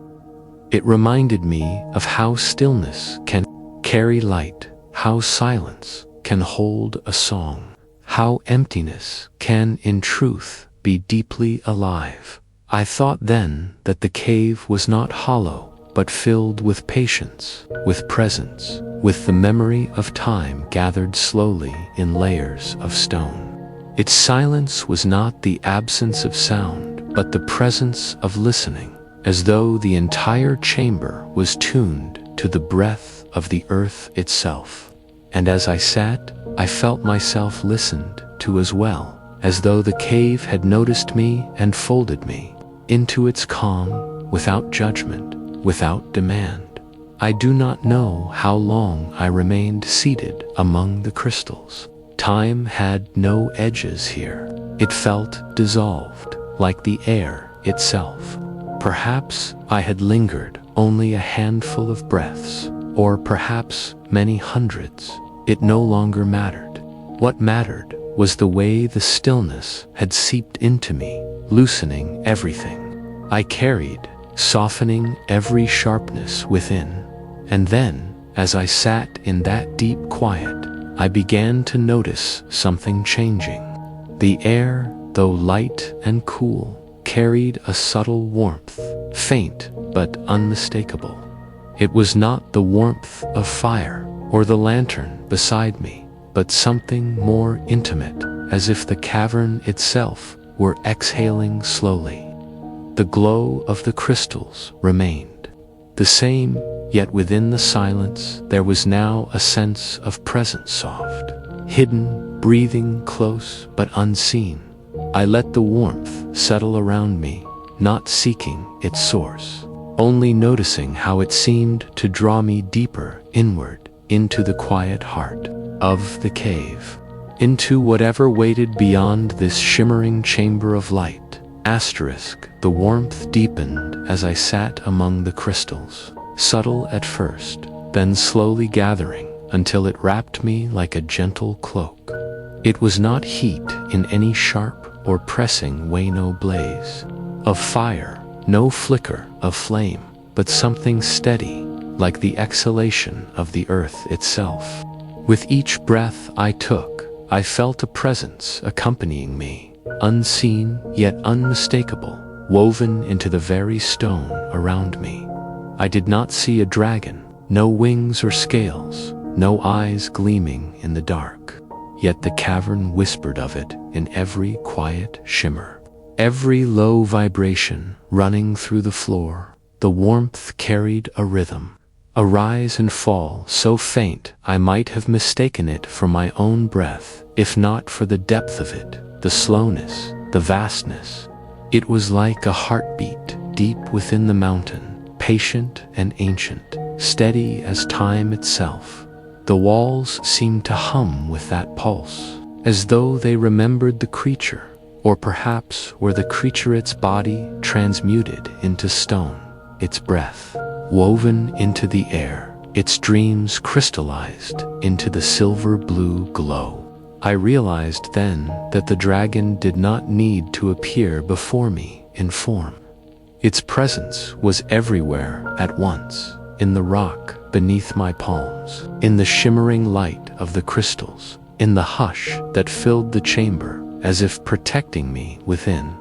It reminded me of how stillness can carry light, how silence can hold a song, how emptiness can in truth be deeply alive. I thought then that the cave was not hollow, but filled with patience, with presence, with the memory of time gathered slowly in layers of stone. Its silence was not the absence of sound, but the presence of listening, as though the entire chamber was tuned to the breath of the earth itself. And as I sat, I felt myself listened to as well, as though the cave had noticed me and folded me into its calm, without judgment, without demand. I do not know how long I remained seated among the crystals. Time had no edges here. It felt dissolved, like the air itself. Perhaps I had lingered only a handful of breaths, or perhaps many hundreds. It no longer mattered. What mattered was the way the stillness had seeped into me, loosening everything I carried, softening every sharpness within. And then, as I sat in that deep quiet, I began to notice something changing. The air, though light and cool, carried a subtle warmth, faint but unmistakable. It was not the warmth of fire or the lantern beside me, but something more intimate, as if the cavern itself were exhaling slowly. The glow of the crystals remained the same, yet within the silence there was now a sense of presence, soft, hidden, breathing close but unseen. I let the warmth settle around me, not seeking its source, only noticing how it seemed to draw me deeper inward into the quiet heart of the cave. into whatever waited beyond this shimmering chamber of light. The warmth deepened as I sat among the crystals, subtle at first, then slowly gathering until it wrapped me like a gentle cloak. It was not heat in any sharp or pressing way, no blaze of fire, no flicker of flame, but something steady, like the exhalation of the earth itself. With each breath I took, I felt a presence accompanying me, unseen yet unmistakable, woven into the very stone around me. I did not see a dragon, no wings or scales, no eyes gleaming in the dark. Yet the cavern whispered of it in every quiet shimmer, every low vibration running through the floor. The warmth carried a rhythm, a rise and fall so faint I might have mistaken it for my own breath, if not for the depth of it, the slowness, the vastness. It was like a heartbeat deep within the mountain, patient and ancient, steady as time itself. The walls seemed to hum with that pulse, as though they remembered the creature, or perhaps were the creature its body transmuted into stone, its breath woven into the air, its dreams crystallized into the silver-blue glow. I realized then that the dragon did not need to appear before me in form. Its presence was everywhere at once, in the rock beneath my palms, in the shimmering light of the crystals, in the hush that filled the chamber, as if protecting me within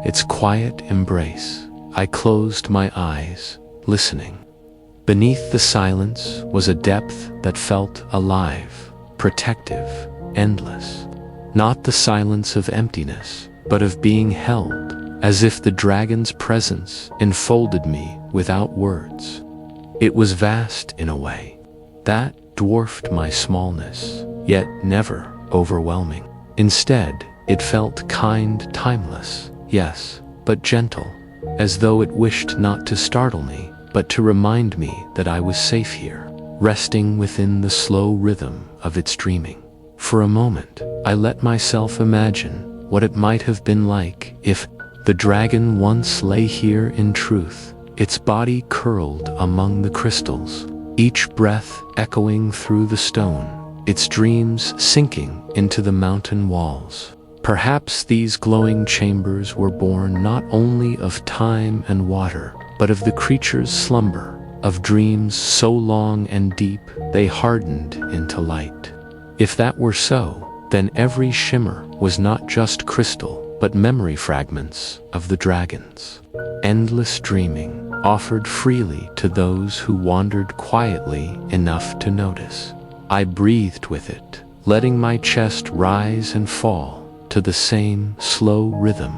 its quiet embrace. I closed my eyes, listening. Beneath the silence was a depth that felt alive, protective, endless. Not the silence of emptiness, but of being held, as if the dragon's presence enfolded me without words. It was vast in a way that dwarfed my smallness, yet never overwhelming. Instead, it felt kind, timeless, yes, but gentle, as though it wished not to startle me, but to remind me that I was safe here, resting within the slow rhythm of its dreaming. For a moment, I let myself imagine what it might have been like if the dragon once lay here in truth, its body curled among the crystals, each breath echoing through the stone, its dreams sinking into the mountain walls. Perhaps these glowing chambers were born not only of time and water, but of the creature's slumber, of dreams so long and deep they hardened into light. If that were so, then every shimmer was not just crystal, but memory fragments of the dragons. Endless dreaming, offered freely to those who wandered quietly enough to notice. I breathed with it, letting my chest rise and fall to the same slow rhythm.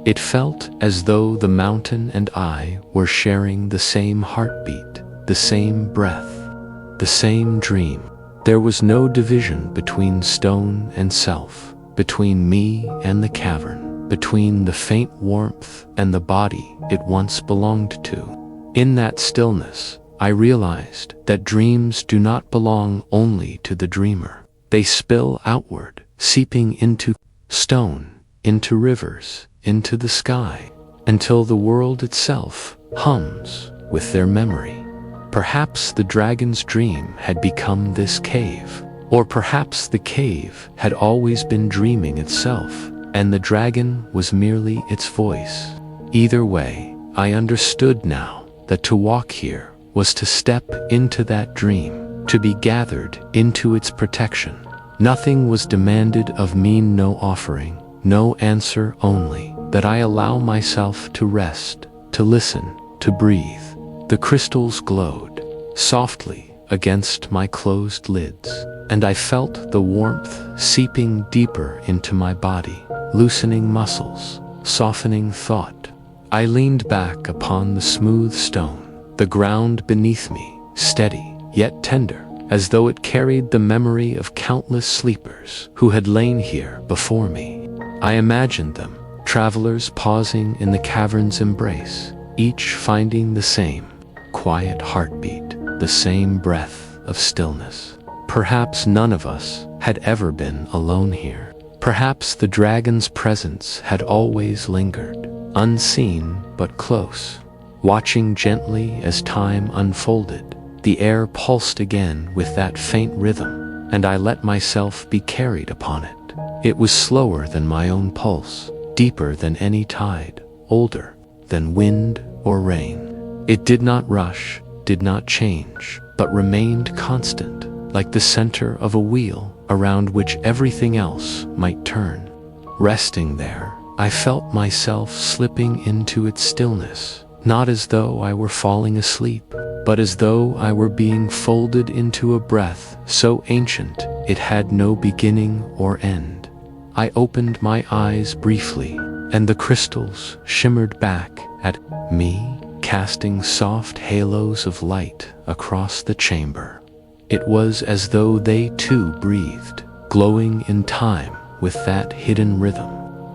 It felt as though the mountain and I were sharing the same heartbeat, the same breath, the same dream. There was no division between stone and self, between me and the cavern, between the faint warmth and the body it once belonged to. In that stillness, I realized that dreams do not belong only to the dreamer. They spill outward, seeping into stone, into rivers, into the sky, until the world itself hums with their memory. Perhaps the dragon's dream had become this cave, or perhaps the cave had always been dreaming itself, and the dragon was merely its voice. Either way, I understood now that to walk here was to step into that dream, to be gathered into its protection. Nothing was demanded of me, no offering, no answer, only that I allow myself to rest, to listen, to breathe. The crystals glowed softly against my closed lids, and I felt the warmth seeping deeper into my body, loosening muscles, softening thought. I leaned back upon the smooth stone, the ground beneath me, steady yet tender, as though it carried the memory of countless sleepers who had lain here before me. I imagined them, travelers pausing in the cavern's embrace, each finding the same quiet heartbeat, the same breath of stillness. Perhaps none of us had ever been alone here. Perhaps the dragon's presence had always lingered, unseen but close. Watching gently as time unfolded, the air pulsed again with that faint rhythm, and I let myself be carried upon it. It was slower than my own pulse, deeper than any tide, older than wind or rain. It did not rush, did not change, but remained constant, like the center of a wheel around which everything else might turn. Resting there, I felt myself slipping into its stillness, not as though I were falling asleep, but as though I were being folded into a breath so ancient it had no beginning or end. I opened my eyes briefly, and the crystals shimmered back at me, casting soft halos of light across the chamber. It was as though they too breathed, glowing in time with that hidden rhythm.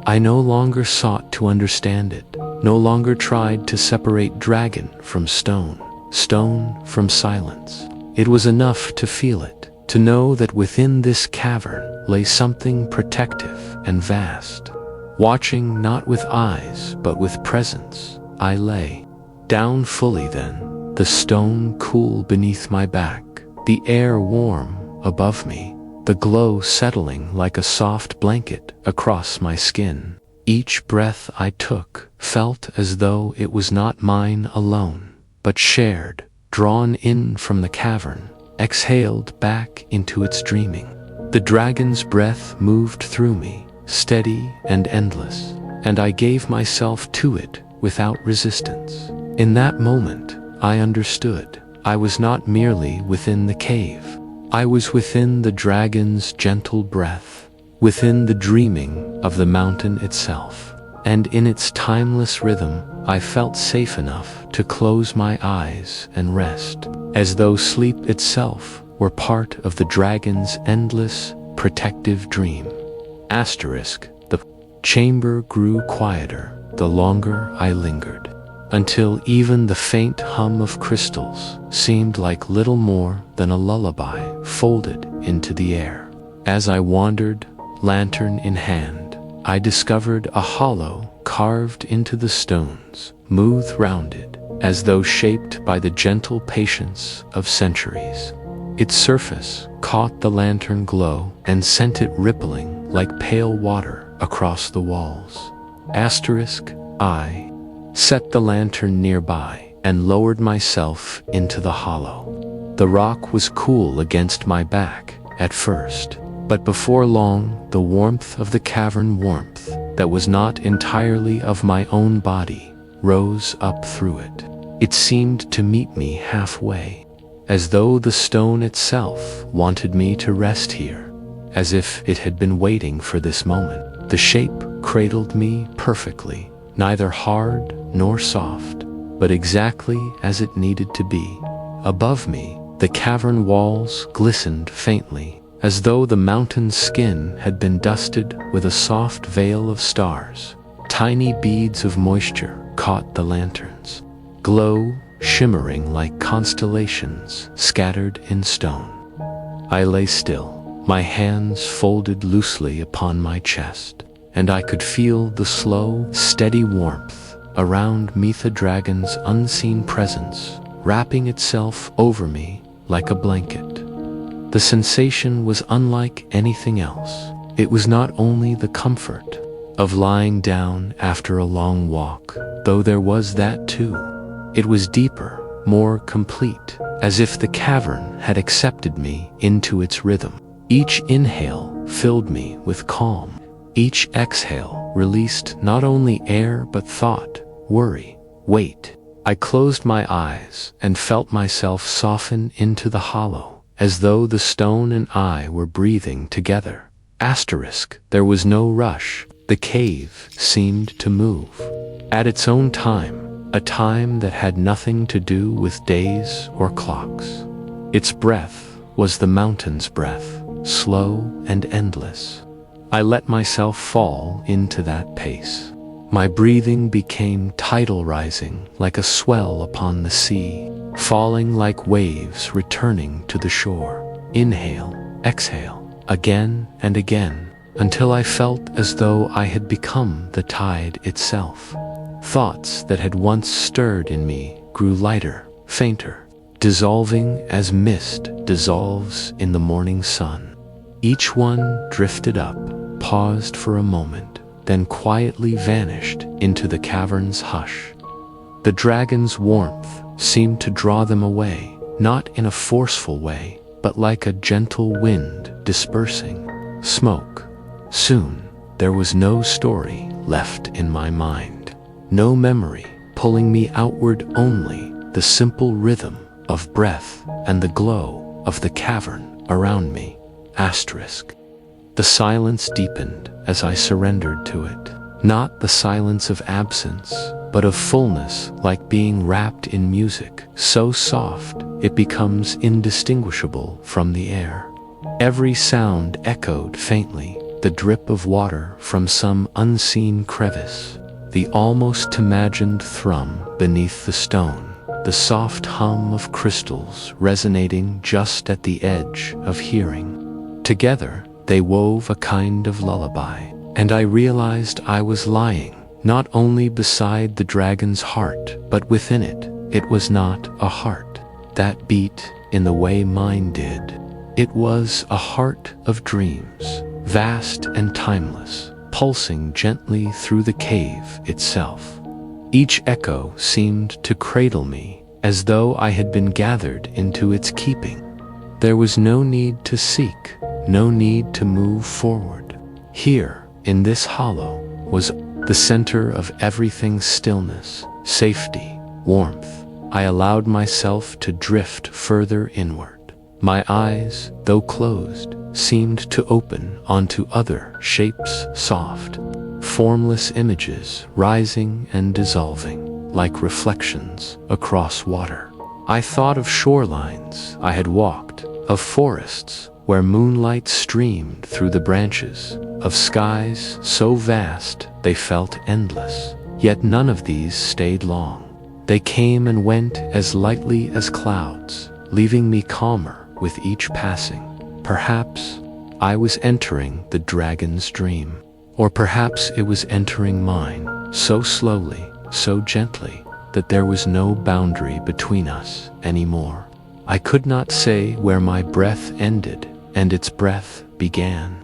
I no longer sought to understand it, no longer tried to separate dragon from stone, stone from silence. It was enough to feel it, to know that within this cavern lay something protective and vast. Watching not with eyes but with presence, I lay down fully then, the stone cool beneath my back, the air warm above me, the glow settling like a soft blanket across my skin. Each breath I took felt as though it was not mine alone, but shared, drawn in from the cavern, exhaled back into its dreaming. The dragon's breath moved through me, steady and endless, and I gave myself to it without resistance. In that moment, I understood. I was not merely within the cave. I was within the dragon's gentle breath, within the dreaming of the mountain itself. And in its timeless rhythm, I felt safe enough to close my eyes and rest, as though sleep itself were part of the dragon's endless, protective dream. Asterisk, the chamber grew quieter the longer I lingered, until even the faint hum of crystals seemed like little more than a lullaby folded into the air. As I wandered, lantern in hand, I discovered a hollow carved into the stones, smooth-rounded, as though shaped by the gentle patience of centuries. Its surface caught the lantern glow and sent it rippling like pale water across the walls. Asterisk, I set the lantern nearby and lowered myself into the hollow. The rock was cool against my back at first, but before long the warmth of the cavern warmth that was not entirely of my own body rose up through it. It seemed to meet me halfway, as though the stone itself wanted me to rest here, as if it had been waiting for this moment. The shape cradled me perfectly, neither hard nor soft, but exactly as it needed to be. Above me, the cavern walls glistened faintly, as though the mountain's skin had been dusted with a soft veil of stars. Tiny beads of moisture caught the lanterns, glow shimmering like constellations scattered in stone. I lay still, my hands folded loosely upon my chest, and I could feel the slow, steady warmth around me, the dragon's unseen presence wrapping itself over me like a blanket. The sensation was unlike anything else. It was not only the comfort of lying down after a long walk, though there was that too. It was deeper, more complete, as if the cavern had accepted me into its rhythm. Each inhale filled me with calm. Each exhale released not only air but thought, worry, weight. I closed my eyes and felt myself soften into the hollow, as though the stone and I were breathing together. Asterisk, there was no rush. The cave seemed to move at its own time, a time that had nothing to do with days or clocks. Its breath was the mountain's breath, slow and endless. I let myself fall into that pace. My breathing became tidal, rising like a swell upon the sea, falling like waves returning to the shore. Inhale, exhale, again and again, until I felt as though I had become the tide itself. Thoughts that had once stirred in me grew lighter, fainter, dissolving as mist dissolves in the morning sun. Each one drifted up, paused for a moment, then quietly vanished into the cavern's hush. The dragon's warmth seemed to draw them away, not in a forceful way, but like a gentle wind dispersing smoke. Soon, there was no story left in my mind, no memory pulling me outward, only the simple rhythm of breath and the glow of the cavern around me. The silence deepened as I surrendered to it, not the silence of absence, but of fullness, like being wrapped in music, so soft it becomes indistinguishable from the air. Every sound echoed faintly, the drip of water from some unseen crevice, the almost imagined thrum beneath the stone, the soft hum of crystals resonating just at the edge of hearing. Together, they wove a kind of lullaby, and I realized I was lying, not only beside the dragon's heart, but within it. It was not a heart that beat in the way mine did. It was a heart of dreams, vast and timeless, pulsing gently through the cave itself. Each echo seemed to cradle me, as though I had been gathered into its keeping. There was no need to seek, no need to move forward. Here, in this hollow, was the center of everything's stillness, safety, warmth. I allowed myself to drift further inward. My eyes, though closed, seemed to open onto other shapes, soft, formless images rising and dissolving, like reflections across water. I thought of shorelines I had walked, of forests where moonlight streamed through the branches, of skies so vast they felt endless. Yet none of these stayed long. They came and went as lightly as clouds, leaving me calmer with each passing. Perhaps I was entering the dragon's dream, or perhaps it was entering mine, so slowly, so gently, that there was no boundary between us anymore. I could not say where my breath ended and its breath began.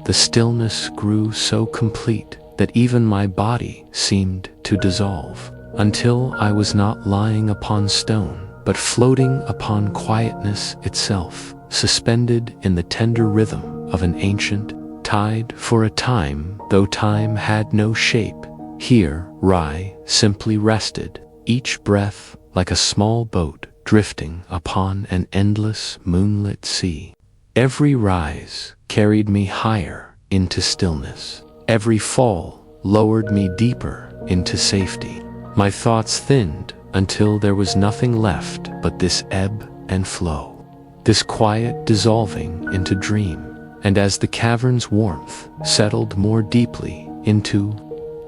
The stillness grew so complete that even my body seemed to dissolve, until I was not lying upon stone, but floating upon quietness itself, suspended in the tender rhythm of an ancient tide. For a time, though time had no shape, here Rai simply rested, each breath like a small boat drifting upon an endless moonlit sea. Every rise carried me higher into stillness. Every fall lowered me deeper into safety. My thoughts thinned until there was nothing left but this ebb and flow, this quiet dissolving into dream. And as the cavern's warmth settled more deeply into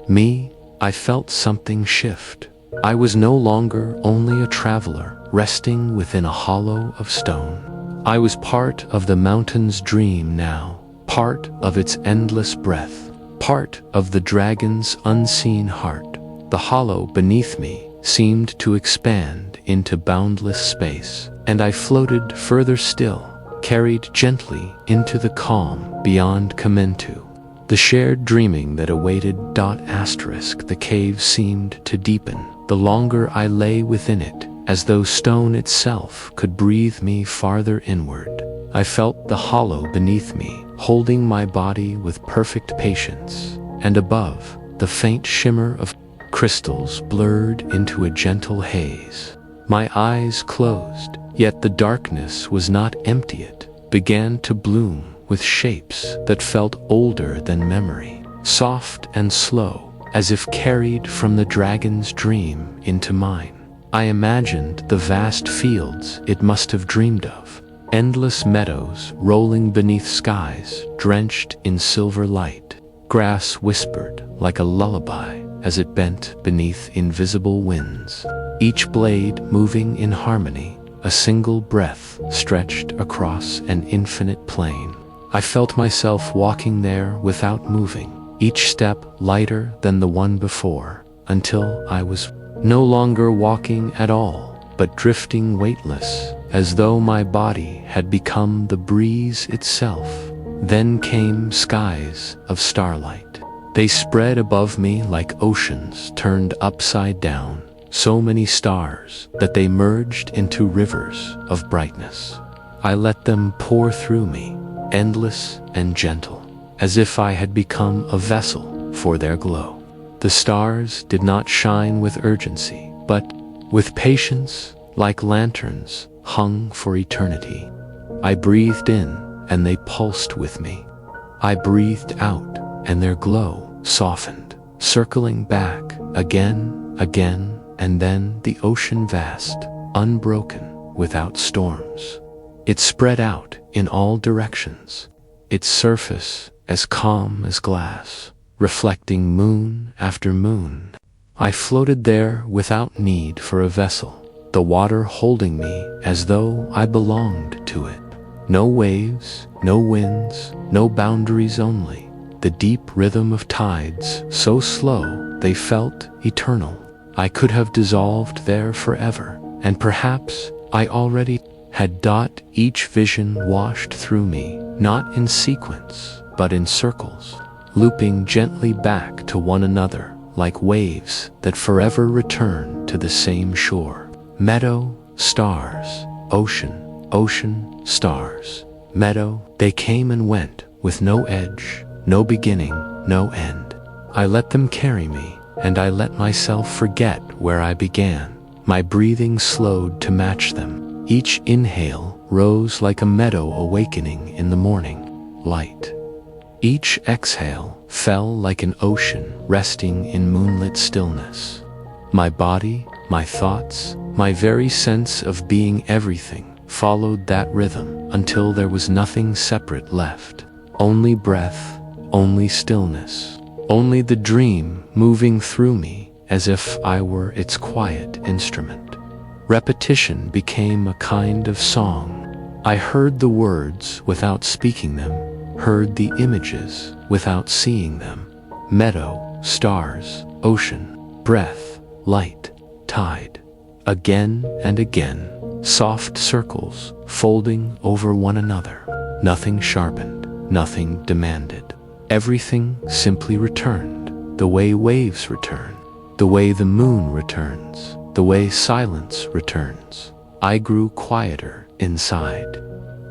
me, I felt something shift. I was no longer only a traveler resting within a hollow of stone. I was part of the mountain's dream now, part of its endless breath, part of the dragon's unseen heart. The hollow beneath me seemed to expand into boundless space, and I floated further still, carried gently into the calm beyond Kamentu. The shared dreaming that awaited. The cave seemed to deepen, the longer I lay within it, as though stone itself could breathe me farther inward. I felt the hollow beneath me, holding my body with perfect patience, and above, the faint shimmer of crystals blurred into a gentle haze. My eyes closed, yet the darkness was not empty. It began to bloom with shapes that felt older than memory, soft and slow, as if carried from the dragon's dream into mine. I imagined the vast fields it must have dreamed of, endless meadows rolling beneath skies drenched in silver light. Grass whispered like a lullaby as it bent beneath invisible winds, each blade moving in harmony, a single breath stretched across an infinite plain. I felt myself walking there without moving, each step lighter than the one before, until I was no longer walking at all, but drifting weightless, as though my body had become the breeze itself. Then came skies of starlight. They spread above me like oceans turned upside down, so many stars that they merged into rivers of brightness. I let them pour through me, endless and gentle, as if I had become a vessel for their glow. The stars did not shine with urgency, but with patience, like lanterns hung for eternity. I breathed in, and they pulsed with me. I breathed out, and their glow softened, circling back again, and then the ocean vast, unbroken, without storms. It spread out in all directions, its surface as calm as glass, reflecting moon after moon. I floated there without need for a vessel, the water holding me as though I belonged to it. No waves, no winds, no boundaries, only the deep rhythm of tides, so slow they felt eternal. I could have dissolved there forever, and perhaps I already had. Each vision washed through me, not in sequence, but in circles, looping gently back to one another, like waves that forever return to the same shore. Meadow, stars, ocean, ocean, stars, meadow, they came and went, with no edge, no beginning, no end. I let them carry me, and I let myself forget where I began. My breathing slowed to match them. Each inhale rose like a meadow awakening in the morning light. Each exhale fell like an ocean resting in moonlit stillness. My body, my thoughts, my very sense of being, everything followed that rhythm until there was nothing separate left. Only breath, only stillness, only the dream moving through me as if I were its quiet instrument. Repetition became a kind of song. I heard the words without speaking them, heard the images without seeing them. Meadow, stars, ocean, breath, light, tide. Again and again, soft circles folding over one another. Nothing sharpened, nothing demanded. Everything simply returned, the way waves return, the way the moon returns, the way silence returns. I grew quieter inside.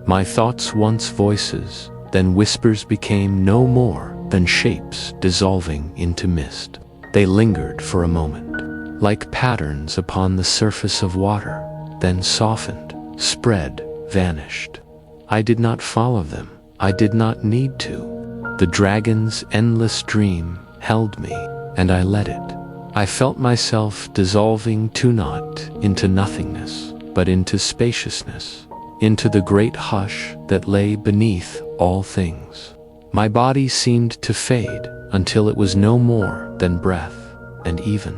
My thoughts, once voices, then whispers, became no more than shapes dissolving into mist. They lingered for a moment, like patterns upon the surface of water, then softened, spread, vanished. I did not follow them. I did not need to. The dragon's endless dream held me, and I let it. I felt myself dissolving to not into nothingness, but into spaciousness, into the great hush that lay beneath all things. My body seemed to fade until it was no more than breath, and even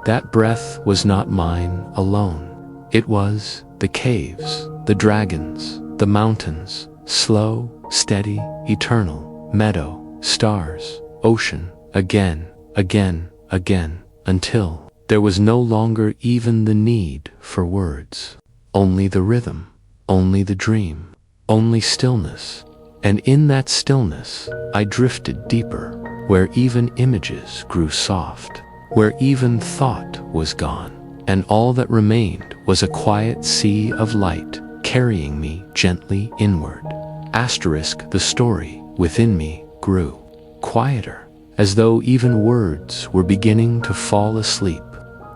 that breath was not mine alone. It was the caves, the dragons, the mountains, slow, steady, eternal, meadow, stars, ocean, again, until there was no longer even the need for words. Only the rhythm, only the dream, only stillness. And in that stillness, I drifted deeper, where even images grew soft, where even thought was gone, and all that remained was a quiet sea of light carrying me gently inward. The story within me grew quieter, as though even words were beginning to fall asleep.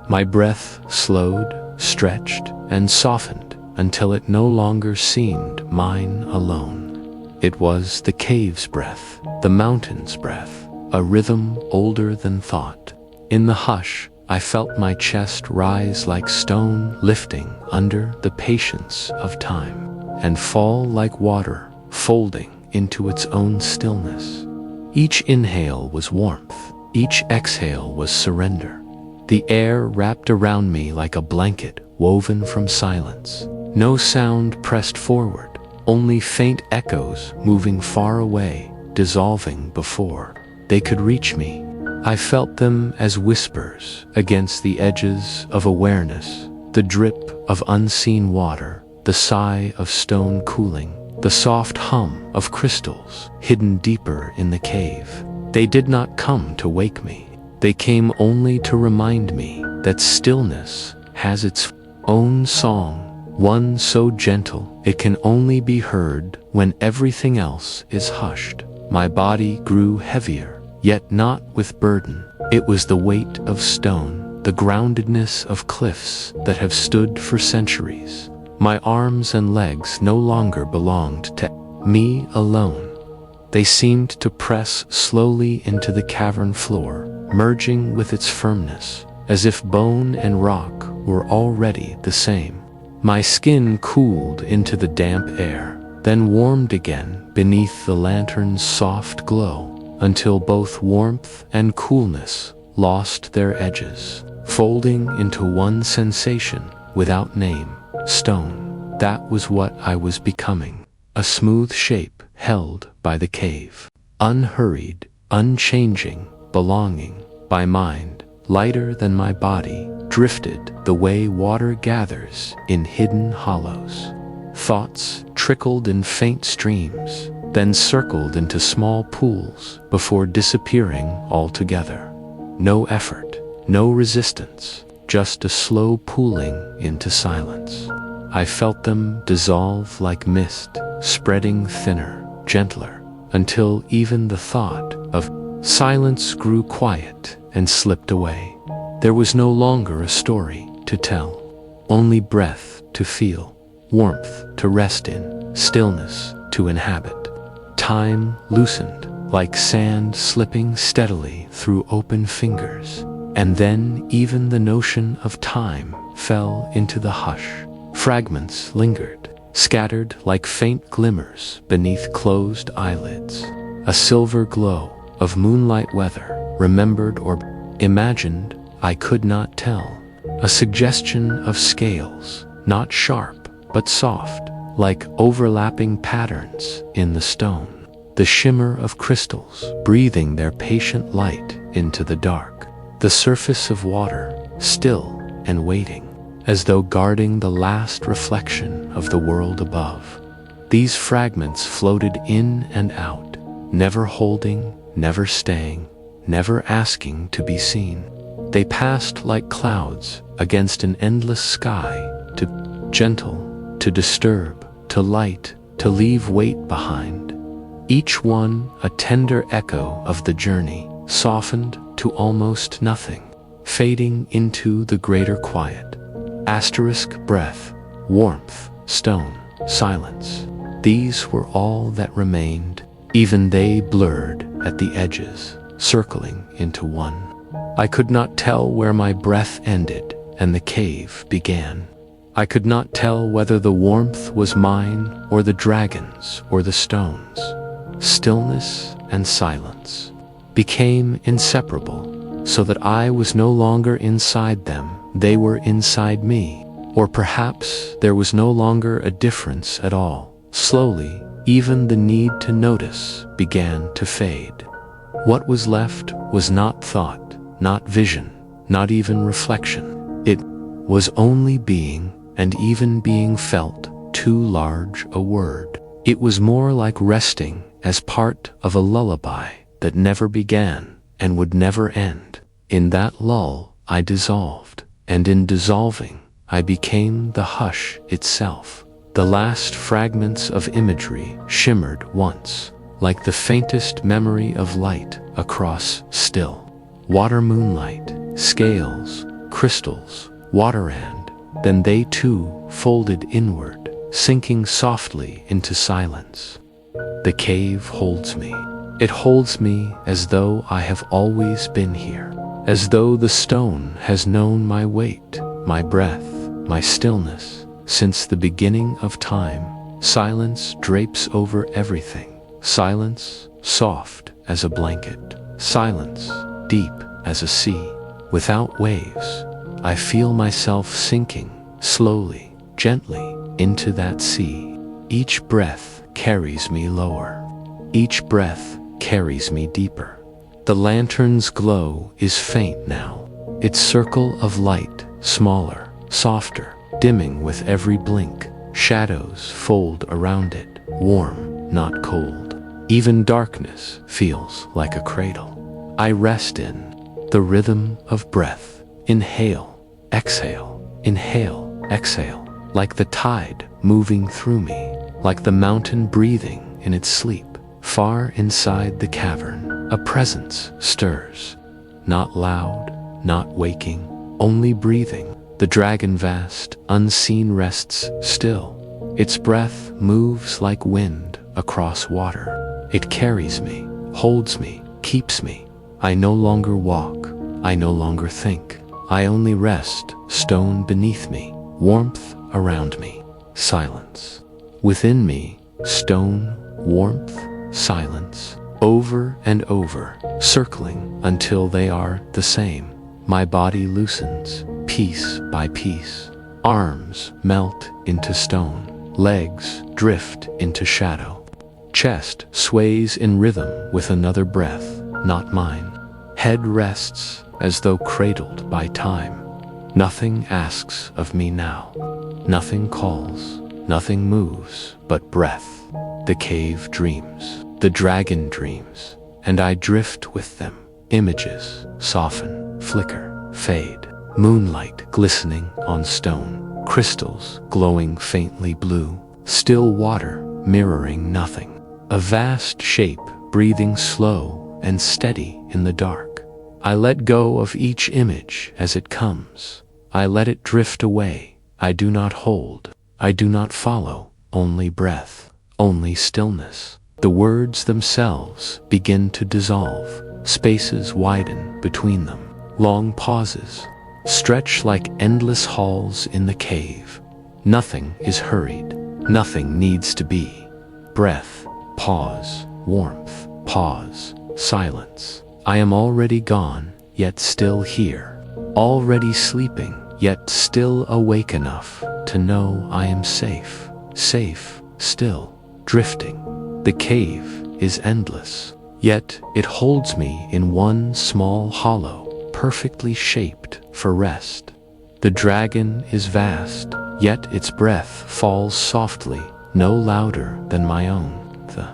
My breath slowed, stretched, and softened until it no longer seemed mine alone. It was the cave's breath, the mountain's breath, a rhythm older than thought. In the hush, I felt my chest rise like stone lifting under the patience of time, and fall like water folding into its own stillness. Each inhale was warmth, each exhale was surrender. The air wrapped around me like a blanket woven from silence. No sound pressed forward, only faint echoes moving far away, dissolving before they could reach me. I felt them as whispers against the edges of awareness, the drip of unseen water, the sigh of stone cooling, the soft hum of crystals hidden deeper in the cave. They did not come to wake me. They came only to remind me that stillness has its own song, one so gentle it can only be heard when everything else is hushed. My body grew heavier, yet not with burden. It was the weight of stone, the groundedness of cliffs that have stood for centuries. My arms and legs no longer belonged to me alone. They seemed to press slowly into the cavern floor, merging with its firmness, as if bone and rock were already the same. My skin cooled into the damp air, then warmed again beneath the lantern's soft glow, until both warmth and coolness lost their edges, folding into one sensation without name. Stone. That was what I was becoming. A smooth shape held by the cave. Unhurried, unchanging, belonging. My mind, lighter than my body, drifted the way water gathers in hidden hollows. Thoughts trickled in faint streams, then circled into small pools before disappearing altogether. No effort, no resistance, just a slow pooling into silence. I felt them dissolve like mist, spreading thinner, gentler, until even the thought of silence grew quiet and slipped away. There was no longer a story to tell, only breath to feel, warmth to rest in, stillness to inhabit. Time loosened, like sand slipping steadily through open fingers, and then even the notion of time fell into the hush. Fragments lingered, scattered like faint glimmers beneath closed eyelids. A silver glow of moonlight weather, remembered or imagined, I could not tell. A suggestion of scales, not sharp, but soft, like overlapping patterns in the stone. The shimmer of crystals, breathing their patient light into the dark. The surface of water, still and waiting, as though guarding the last reflection of the world above. These fragments floated in and out, never holding, never staying, never asking to be seen. They passed like clouds against an endless sky, to gentle, to disturb, to light, to leave weight behind. Each one a tender echo of the journey, softened to almost nothing, fading into the greater quiet. Asterisk breath, warmth, stone, silence. These were all that remained, even they blurred at the edges, circling into one. I could not tell where my breath ended and the cave began. I could not tell whether the warmth was mine or the dragon's or the stone's. Stillness and silence became inseparable, so that I was no longer inside them, they were inside me. Or perhaps there was no longer a difference at all. Slowly, even the need to notice began to fade. What was left was not thought, not vision, not even reflection. It was only being, and even being felt too large a word. It was more like resting as part of a lullaby that never began and would never end. In that lull, I dissolved, and in dissolving, I became the hush itself. The last fragments of imagery shimmered once, like the faintest memory of light across still. Water moonlight, scales, crystals, waterand, then they too folded inward, sinking softly into silence. The cave holds me. It holds me as though I have always been here, as though the stone has known my weight, my breath, my stillness. Since the beginning of time, silence drapes over everything. Silence, soft as a blanket. Silence, deep as a sea. Without waves, I feel myself sinking, slowly, gently, into that sea. Each breath carries me lower. Each breath carries me deeper. The lantern's glow is faint now, its circle of light smaller, softer, dimming with every blink. Shadows fold around it, warm, not cold. Even darkness feels like a cradle. I rest in the rhythm of breath. Inhale, exhale, inhale, exhale. Like the tide moving through me, like the mountain breathing in its sleep. Far inside the cavern, a presence stirs. Not loud, not waking, only breathing. The dragon vast, unseen rests still. Its breath moves like wind across water. It carries me, holds me, keeps me. I no longer walk, I no longer think. I only rest, stone beneath me, warmth around me, silence. Within me, stone, warmth, silence. Over and over, circling until they are the same. My body loosens, piece by piece. Arms melt into stone. Legs drift into shadow. Chest sways in rhythm with another breath, not mine. Head rests as though cradled by time. Nothing asks of me now. Nothing calls, nothing moves but breath. The cave dreams, the dragon dreams, and I drift with them. Images soften, flicker, fade. Moonlight glistening on stone, crystals glowing faintly blue, still water mirroring nothing. A vast shape breathing slow and steady in the dark. I let go of each image as it comes. I let it drift away. I do not hold. I do not follow. Only breath. Only stillness. The words themselves begin to dissolve. Spaces widen between them. Long pauses stretch like endless halls in the cave. Nothing is hurried. Nothing needs to be. Breath, pause, warmth, pause, silence. I am already gone, yet still here. Already sleeping, yet still awake enough to know I am safe. Safe, still, drifting. The cave is endless, yet it holds me in one small hollow, perfectly shaped for rest. The dragon is vast, yet its breath falls softly, no louder than my own. The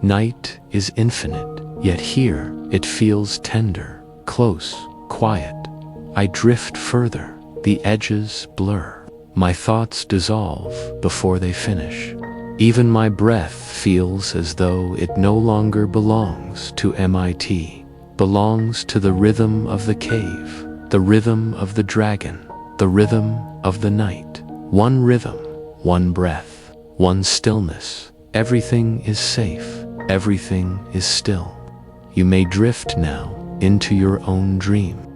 night is infinite, yet here it feels tender, close, quiet. I drift further, the edges blur. My thoughts dissolve before they finish. Even my breath feels as though it no longer belongs to MIT, belongs to the rhythm of the cave, the rhythm of the dragon, the rhythm of the night. One rhythm, one breath, one stillness. Everything is safe, everything is still. You may drift now into your own dream.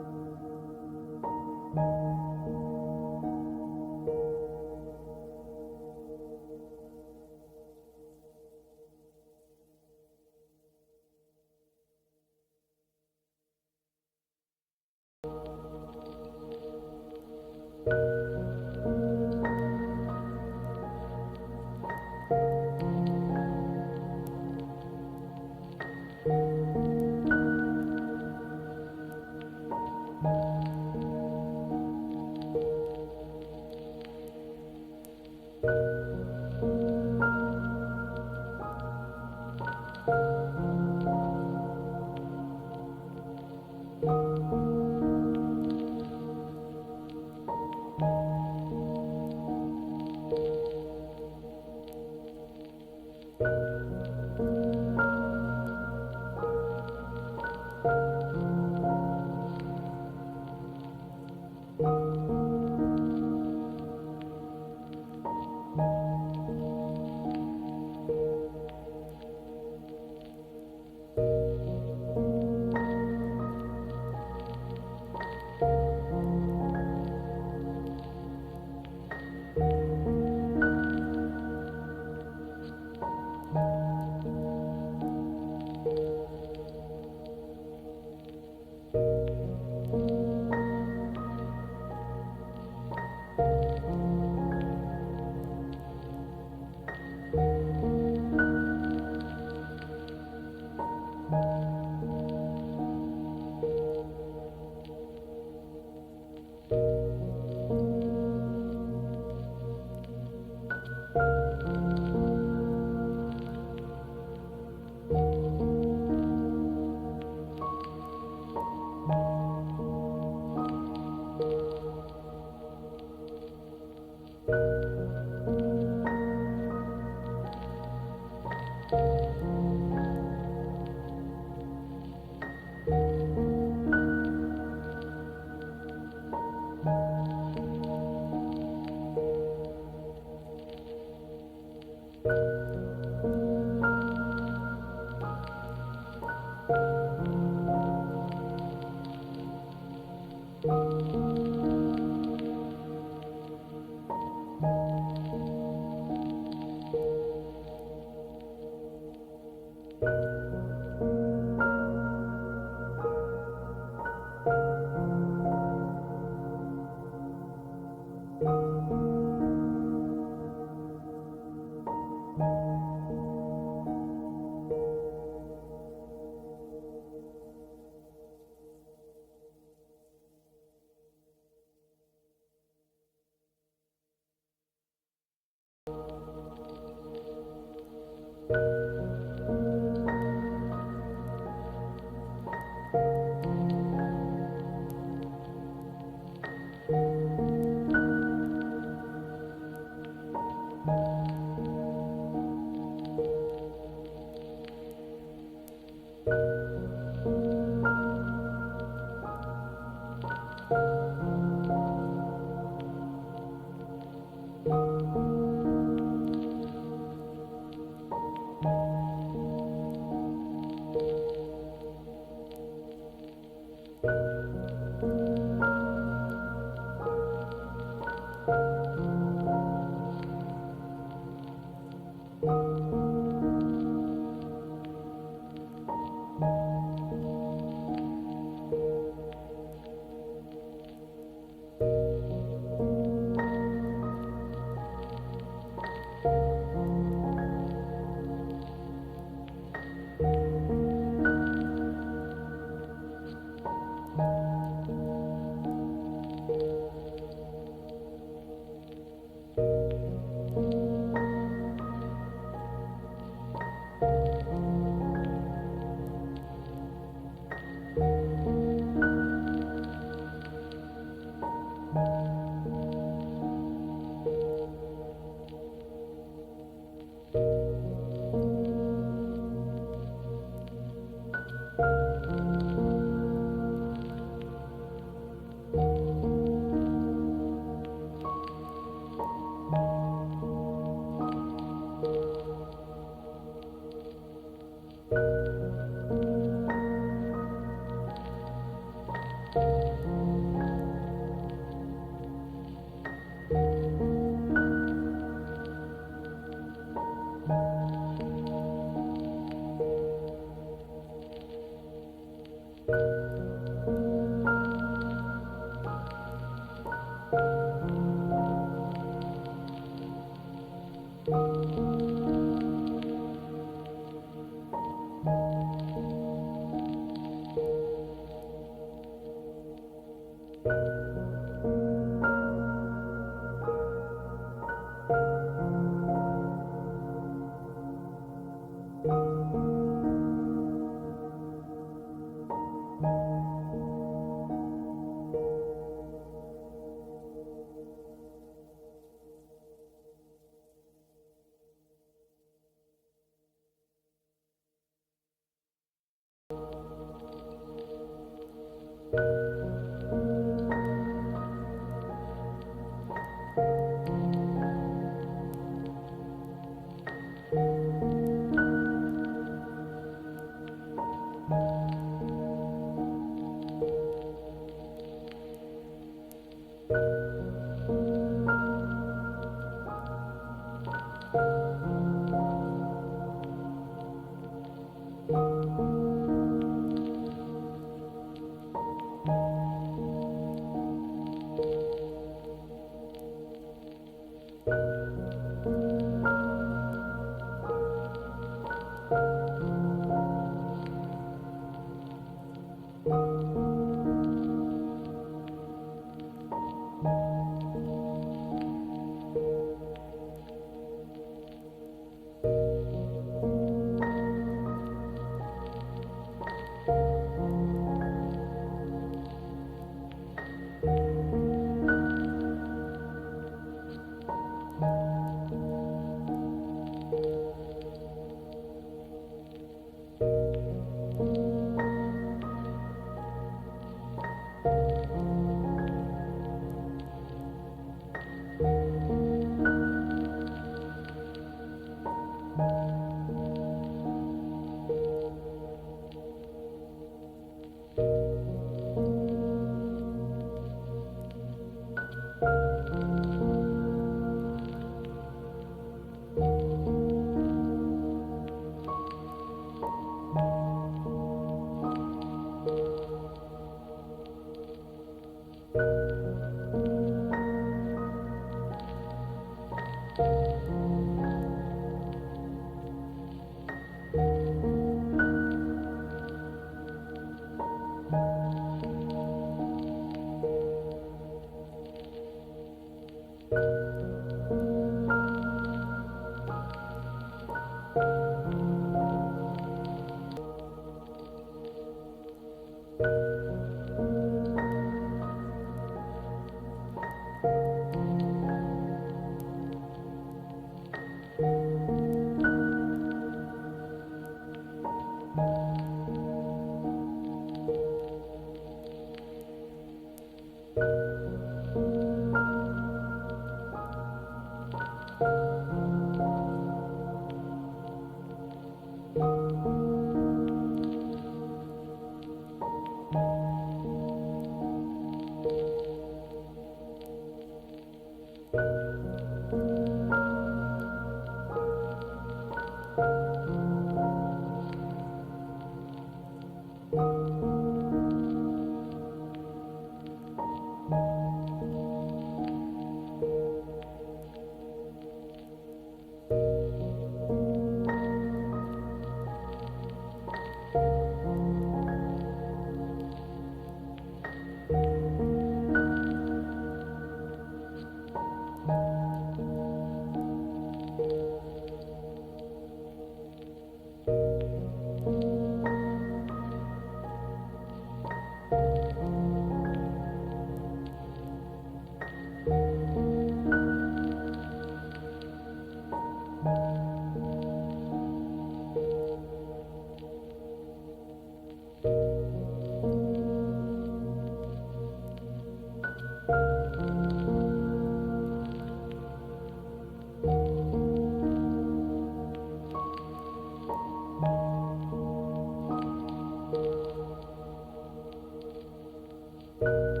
you.